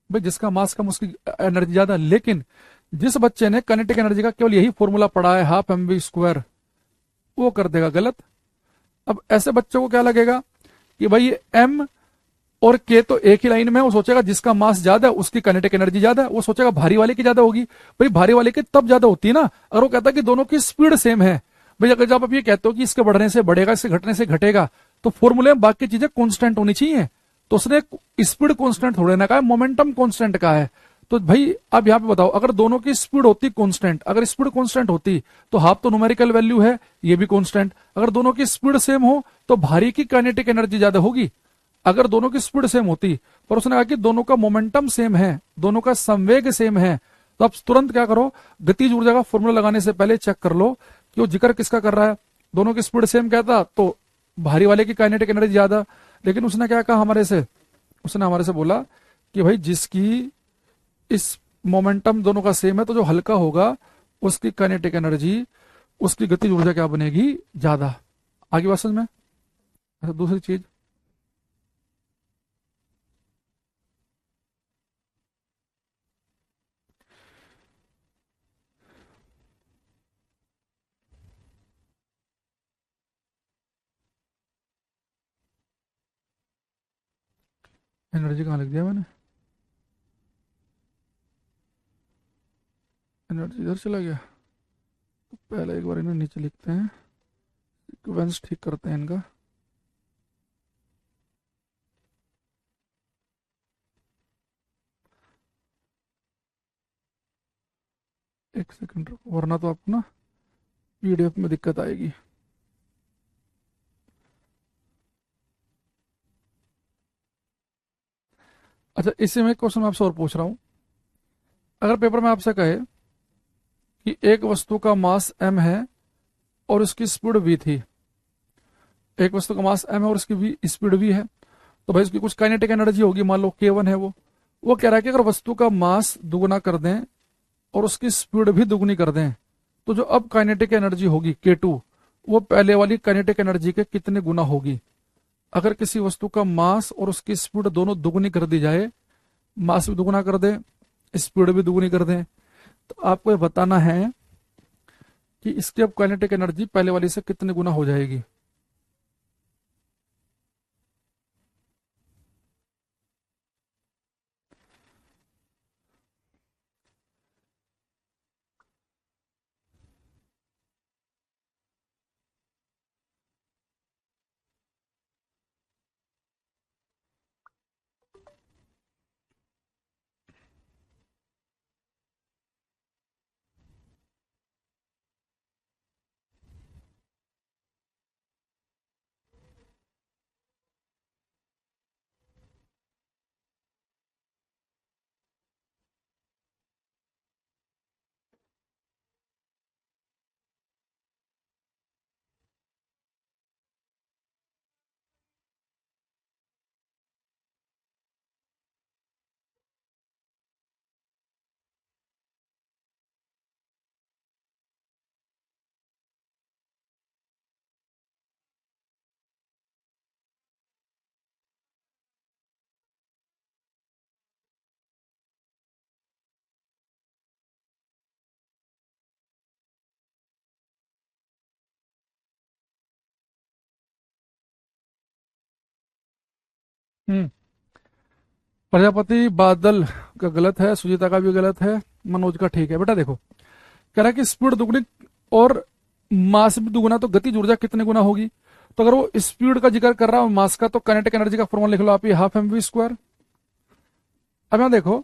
भाई जिसका मास कम उसकी एनर्जी ज्यादा, लेकिन जिस बच्चे ने काइनेटिक एनर्जी का केवल यही फॉर्मूला पढ़ा है ½ mv², वो कर देगा गलत। अब ऐसे बच्चों को क्या लगेगा कि भाई एम और के तो एक ही लाइन में है, वो सोचेगा जिसका मास ज्यादा है उसकी काइनेटिक एनर्जी ज्यादा है, वो सोचेगा भारी वाले की ज्यादा होगी। भाई भारी वाले की तब ज्यादा होती है ना अगर वो कहता है कि दोनों की स्पीड सेम है। भाई अगर जब आप ये कहते हो कि इसके बढ़ने से बढ़ेगा, इसके घटने से घटेगा, तो फॉर्मूले में बाकी चीजें कांस्टेंट होनी चाहिए। तो उसने स्पीड कांस्टेंट थोड़े ना कहा है, मोमेंटम कांस्टेंट का है। तो भाई अब यहाँ पे बताओ, अगर दोनों की स्पीड होती कांस्टेंट, अगर स्पीड कांस्टेंट होती तो हाफ तो न्यूमेरिकल वैल्यू है, ये भी कांस्टेंट। अगर दोनों की स्पीड सेम हो तो भारी की काइनेटिक एनर्जी ज्यादा होगी, अगर दोनों की स्पीड सेम होती। पर उसने कहा कि दोनों का मोमेंटम सेम है, दोनों का संवेग सेम है। तो आप तुरंत क्या करो, गतिज ऊर्जा का फॉर्मूला लगाने से पहले चेक कर लो कि वो जिक्र किसका कर रहा है। दोनों की स्पीड सेम कहता तो भारी वाले की काइनेटिक एनर्जी ज्यादा, लेकिन उसने क्या कहा हमारे से, उसने हमारे से बोला कि भाई जिसकी इस मोमेंटम दोनों का सेम है तो जो हल्का होगा उसकी काइनेटिक एनर्जी, उसकी गतिज ऊर्जा क्या बनेगी, ज्यादा। आगे बात समझ में। अच्छा दूसरी चीज, एनर्जी कहाँ लिख दिया मैंने, एनर्जी इधर चला गया। तो पहले एक बार इन्हें नीचे लिखते हैं, सीक्वेंस ठीक करते हैं इनका। एक सेकंड रुको, वरना तो आपको ना पीडीएफ में दिक्कत आएगी। अच्छा इसी में एक क्वेश्चन मैं आपसे और पूछ रहा हूँ, अगर पेपर में आपसे कहे कि एक वस्तु का मास m है और उसकी स्पीड v थी, एक वस्तु का मास m है और उसकी स्पीड v है, तो भाई उसकी कुछ काइनेटिक एनर्जी होगी, मान लो k1 है। वो कह रहा है कि अगर वस्तु का मास दुगुना कर दें और उसकी स्पीड भी दुगुनी कर दें, तो जो अब काइनेटिक एनर्जी होगी k2, वो पहले वाली काइनेटिक एनर्जी के कितने गुना होगी। अगर किसी वस्तु का मास और उसकी स्पीड दोनों दुगुनी कर दी जाए, मास भी दुगुना कर दें, स्पीड भी दुगुनी कर दें, तो आपको ये बताना है कि इसकी अब काइनेटिक एनर्जी पहले वाली से कितने गुना हो जाएगी। हम्म प्रजापति बादल का गलत है, सुजीता का भी गलत है, मनोज का ठीक है। बेटा देखो, कह रहा है कि स्पीड दुगनी और मास भी दुगुना, तो गतिज ऊर्जा कितने गुना होगी। तो अगर वो स्पीड का जिक्र कर रहा है मास का, तो काइनेटिक एनर्जी का फॉर्मूला लिख लो आप, ये हाफ एम वी स्क्वायर। अब यहाँ देखो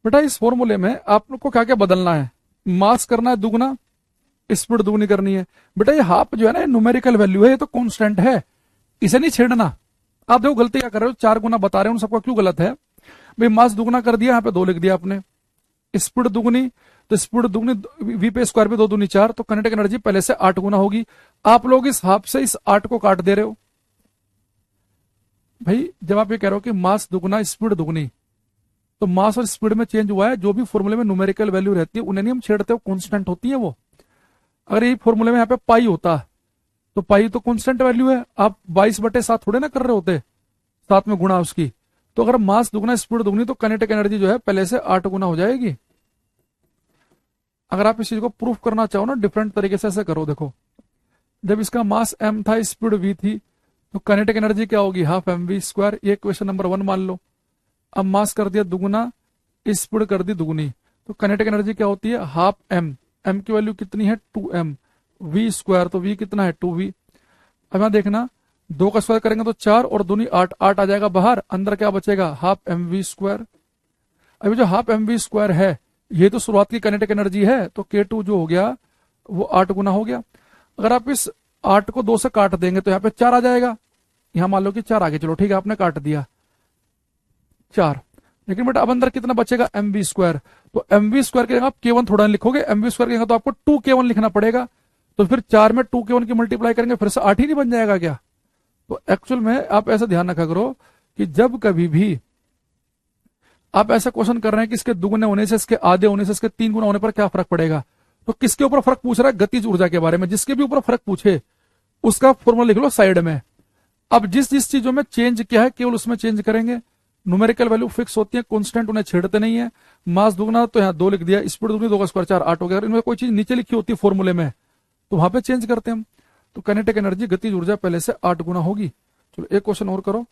बेटा, इस फॉर्मूले में आप लोग को क्या क्या बदलना है, मास करना है दुगना, स्पीड दुगनी करनी है। बेटा ये हाफ जो है ना, न्यूमेरिकल वैल्यू है, ये तो कांस्टेंट है, इसे नहीं छेड़ना। आप देखो गलती क्या कर रहे हो, 4 गुना बता रहे हो, उन सबका क्यों गलत है भाई। मास दुगना कर दिया, यहाँ पे 2 लिख दिया आपने, स्पीड दुगनी, तो स्पीड दुगनी वी पे स्क्वायर पे 2 दूनी 4, तो काइनेटिक एनर्जी पहले से 8 गुना होगी। आप लोग इस हाफ से इस 8 को काट दे रहे हो भाई। जब आप ये कह रहे हो कि मास दुगना स्पीड दुगनी, तो मास और स्पीड में चेंज हुआ है, जो भी फॉर्मूले में न्यूमेरिकल वैल्यू रहती है उन्हें नहीं हम छेड़ते हो, कांस्टेंट होती है वो। अगर ये फॉर्मूले में यहाँ पे पाई होता, तो पाई तो कांस्टेंट वैल्यू है, आप 22/7 थोड़े ना कर रहे होते, साथ में गुणा उसकी। तो अगर मास दुगना स्पीड दुगनी, तो काइनेटिक एनर्जी जो है पहले से 8 गुना हो जाएगी। अगर आप इस चीज को प्रूफ करना चाहो ना डिफरेंट तरीके से, ऐसे करो। देखो जब इसका मास m था, स्पीड v थी, तो काइनेटिक एनर्जी क्या होगी, हाफ एम वी स्क्वायर। ये क्वेश्चन नंबर 1 मान लो। अब मास कर दिया दुगुना, स्पीड कर दी दुगनी, तो काइनेटिक एनर्जी क्या होती है, हाफ m। m की वैल्यू कितनी है, 2m। v स्क्वायर, तो v कितना है, 2v। अब यहाँ देखना, 2 का स्क्वायर करेंगे तो 4 और दूनी 8, 8 आ जाएगा बाहर, अंदर क्या बचेगा, हाफ एम वी स्क्वायर। अभी जो हाफ एम वी स्क्वायर है, ये तो शुरुआत की काइनेटिक एनर्जी है, तो K2 जो हो गया वो 8 गुना हो गया। अगर आप इस 8 को 2 से काट देंगे तो यहाँ पे 4 आ जाएगा। यहां मान लो कि 4 आगे, चलो ठीक है, आपने काट दिया 4, लेकिन बेटा अब अंदर कितना बचेगा, एम वी स्क्वायर। तो एम वी स्क्वायर के जगह आप K1 थोड़ा लिखोगे, एम वी स्क्वायर के जगह तो आपको 2K1 लिखना पड़ेगा। तो फिर 4 में 2K1 की मल्टीप्लाई करेंगे, फिर से 8 ही नहीं बन जाएगा क्या। तो एक्चुअल में आप ऐसा ध्यान रखा करो कि जब कभी भी आप ऐसा क्वेश्चन कर रहे हैं कि इसके दुगुने होने से, इसके आधे होने से, इसके 3 गुना होने पर क्या फर्क पड़ेगा, तो किसके ऊपर फर्क पूछ रहा है, गतिज ऊर्जा के बारे में। जिसके भी ऊपर फर्क पूछे उसका फॉर्मूला लिख लो साइड में। अब जिस जिस चीजों में चेंज किया है केवल उसमें चेंज करेंगे। न्यूमेरिकल वैल्यू फिक्स होती है, कांस्टेंट, उन्हें छेड़ते नहीं है। मास दुगना तो यहाँ 2 लिख दिया, स्पीड दुगनी 2 का स्क्वायर 4, 8 हो गया। अगर इनमें कोई चीज नीचे लिखी होती है फॉर्मूले में, तो वहां पे चेंज करते हैं हम। तो काइनेटिक एनर्जी, गतिज ऊर्जा पहले से 8 गुना होगी। चलो एक क्वेश्चन और करो,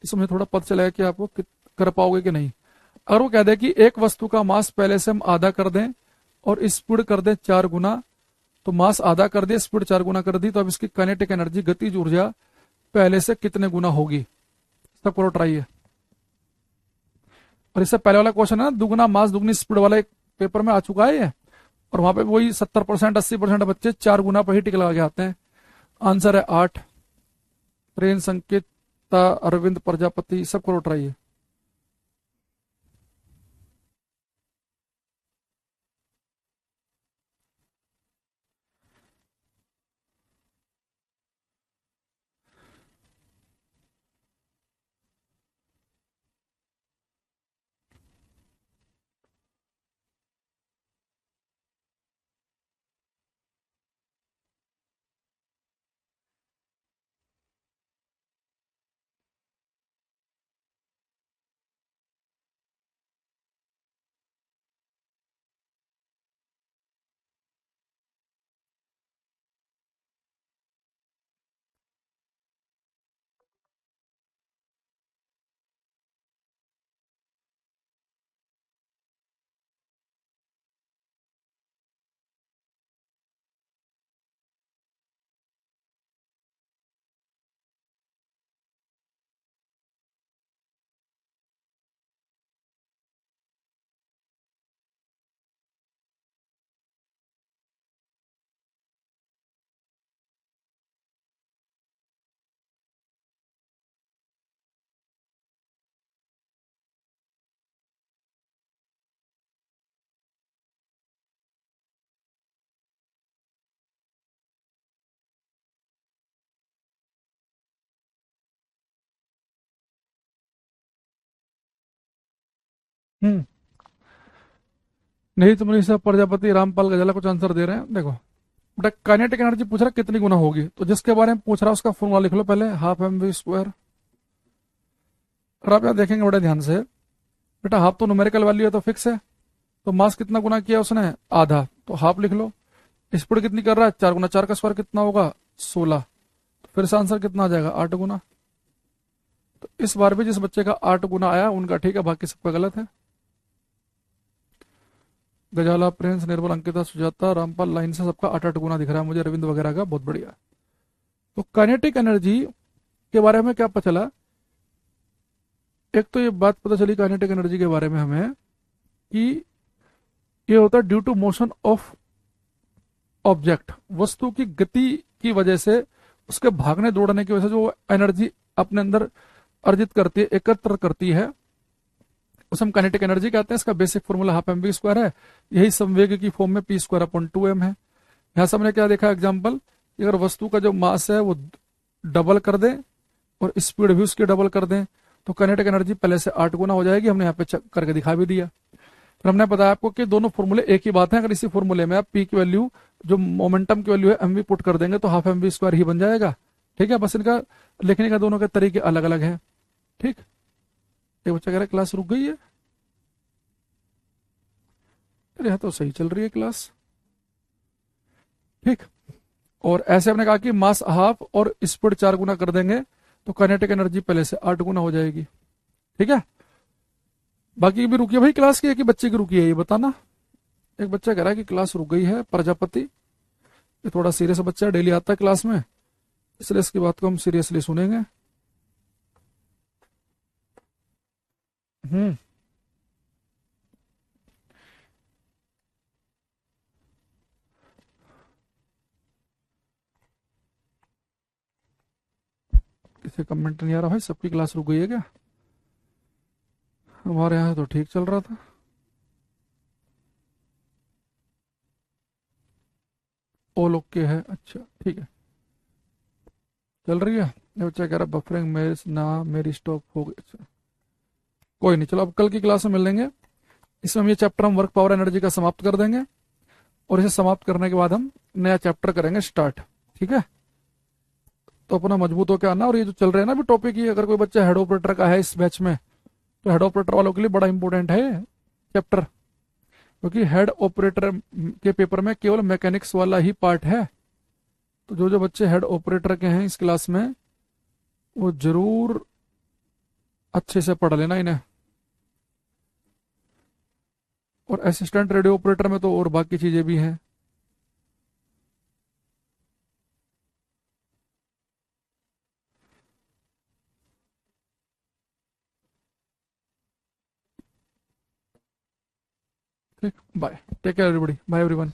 इसमें थोड़ा पता चलेगा कि आपको कर पाओगे कि नहीं। अगर वो कह दे कि एक वस्तु का मास पहले से हम आधा कर दें और स्पीड कर दें 4 गुना, तो मास आधा कर दिया, स्पीड 4 गुना कर दी, तो अब इसकी काइनेटिक एनर्जी, गतिज ऊर्जा पहले से कितने गुना होगी। सब करो ट्राई है। और इससे पहले वाला क्वेश्चन है ना, दुगुना मास दुगनी स्पीड वाला, एक पेपर में आ चुका है ये, और वहां पे वही 70% 80% बच्चे 4 गुना पर ही टिक लगा के आते हैं। आंसर है 8। रेन संकेता, अरविंद प्रजापति, सब करो ट्राई है। हम्म। नहीं तो मनीषा प्रजापति, रामपाल गजाला कुछ आंसर दे रहे हैं। देखो बेटा, काइनेटिक एनर्जी पूछ रहा है कितनी गुना होगी, तो जिसके बारे में पूछ रहा है उसका फॉर्मूला लिख लो पहले, हाफ एम वी स्क्वायर। और आप यहाँ देखेंगे बड़े ध्यान से, बेटा हाफ तो न्यूमेरिकल वैल्यू है तो फिक्स है, तो मास कितना गुना किया उसने, आधा, तो हाफ लिख लो। स्पीड कितनी कर रहा है, 4 गुना, 4 का स्क्वायर कितना होगा, 16। तो फिर से आंसर कितना आ जाएगा, 8 गुना। तो इस बार भी जिस बच्चे का 8 गुना आया उनका ठीक है, बाकी सबका गलत है। गजाला, प्रिंस, निर्मल, अंकिता, सुजाता, रामपाल, लाइन से सबका 8 8 गुना दिख रहा है मुझे, रविंद्र वगैरह का, बहुत बढ़िया। तो काइनेटिक एनर्जी के बारे में क्या पता चला, एक तो ये बात पता चली काइनेटिक एनर्जी के बारे में हमें कि ये होता है due to motion of object, वस्तु की गति की वजह से, उसके भागने दौड़ने की वजह से जो एनर्जी अपने अंदर अर्जित करती है, एकत्र करती है, उसे हम काइनेटिक एनर्जी कहते हैं। इसका basic formula half M V square है, यही संवेग की फॉर्म में पी स्क्वायर अपॉन 2m है। यहां से हमने क्या देखा एग्जाम्पल, अगर वस्तु का जो मास है वो डबल कर दें और स्पीड भी उसकी डबल कर दें तो काइनेटिक एनर्जी पहले से 8 गुना हो जाएगी। हमने यहाँ पे चेक करके दिखा भी दिया। फिर हमने बताया आपको कि दोनों फॉर्मूले एक ही बात है, अगर इसी फॉर्मूले में आप पी की वैल्यू जो मोमेंटम की वैल्यू है एम वी पुट कर देंगे तो हाफ एम वी स्क्वायर ही बन जाएगा। ठीक है, बस इनका लिखने का दोनों के तरीके अलग अलग हैं। ठीक, एक बच्चा कह रहा है क्लास रुक गई है, अरे यहाँ तो सही चल रही है क्लास। ठीक, और ऐसे हमने कहा कि मास हाफ और स्पीड 4 गुना कर देंगे तो काइनेटिक एनर्जी पहले से 8 गुना हो जाएगी। ठीक है, बाकी भी रुकी है भाई क्लास की, एक ही बच्चे की रुकी है ये बताना। एक बच्चा कह रहा है कि क्लास रुक गई है, प्रजापति। ये थोड़ा सीरियस बच्चा है, डेली आता है क्लास में, इसलिए इसकी बात को हम सीरियसली सुनेंगे। हम्म, किसी कमेंट नहीं आ रहा भाई, सबकी क्लास रुक गई है क्या? हमारे यहाँ तो ठीक चल रहा था। ऑल ओके है, अच्छा ठीक है, चल रही है। ये बच्चा कह रहा है बफरिंग मेरे ना मेरी स्टॉप हो गई। अच्छा कोई नहीं, चलो अब कल की क्लास में मिल लेंगे। इसमें हम ये चैप्टर हम वर्क पावर एनर्जी का समाप्त कर देंगे और इसे समाप्त करने के बाद हम नया चैप्टर करेंगे स्टार्ट। ठीक है, तो अपना मजबूत होकर आना। और ये जो चल रहे हैं ना अभी टॉपिक, ही अगर कोई बच्चा हेड ऑपरेटर का है इस बैच में तो हेड ऑपरेटर वालों के लिए बड़ा इंपॉर्टेंट है चैप्टर, क्योंकि हेड ऑपरेटर के पेपर में केवल मैकेनिक्स वाला ही पार्ट है। तो जो जो बच्चे हेड ऑपरेटर के हैं इस क्लास में वो जरूर अच्छे से पढ़ लेना इन्हें। और असिस्टेंट रेडियो ऑपरेटर में तो और बाकी चीजें भी हैं। ठीक, bye, take care everybody, bye everyone.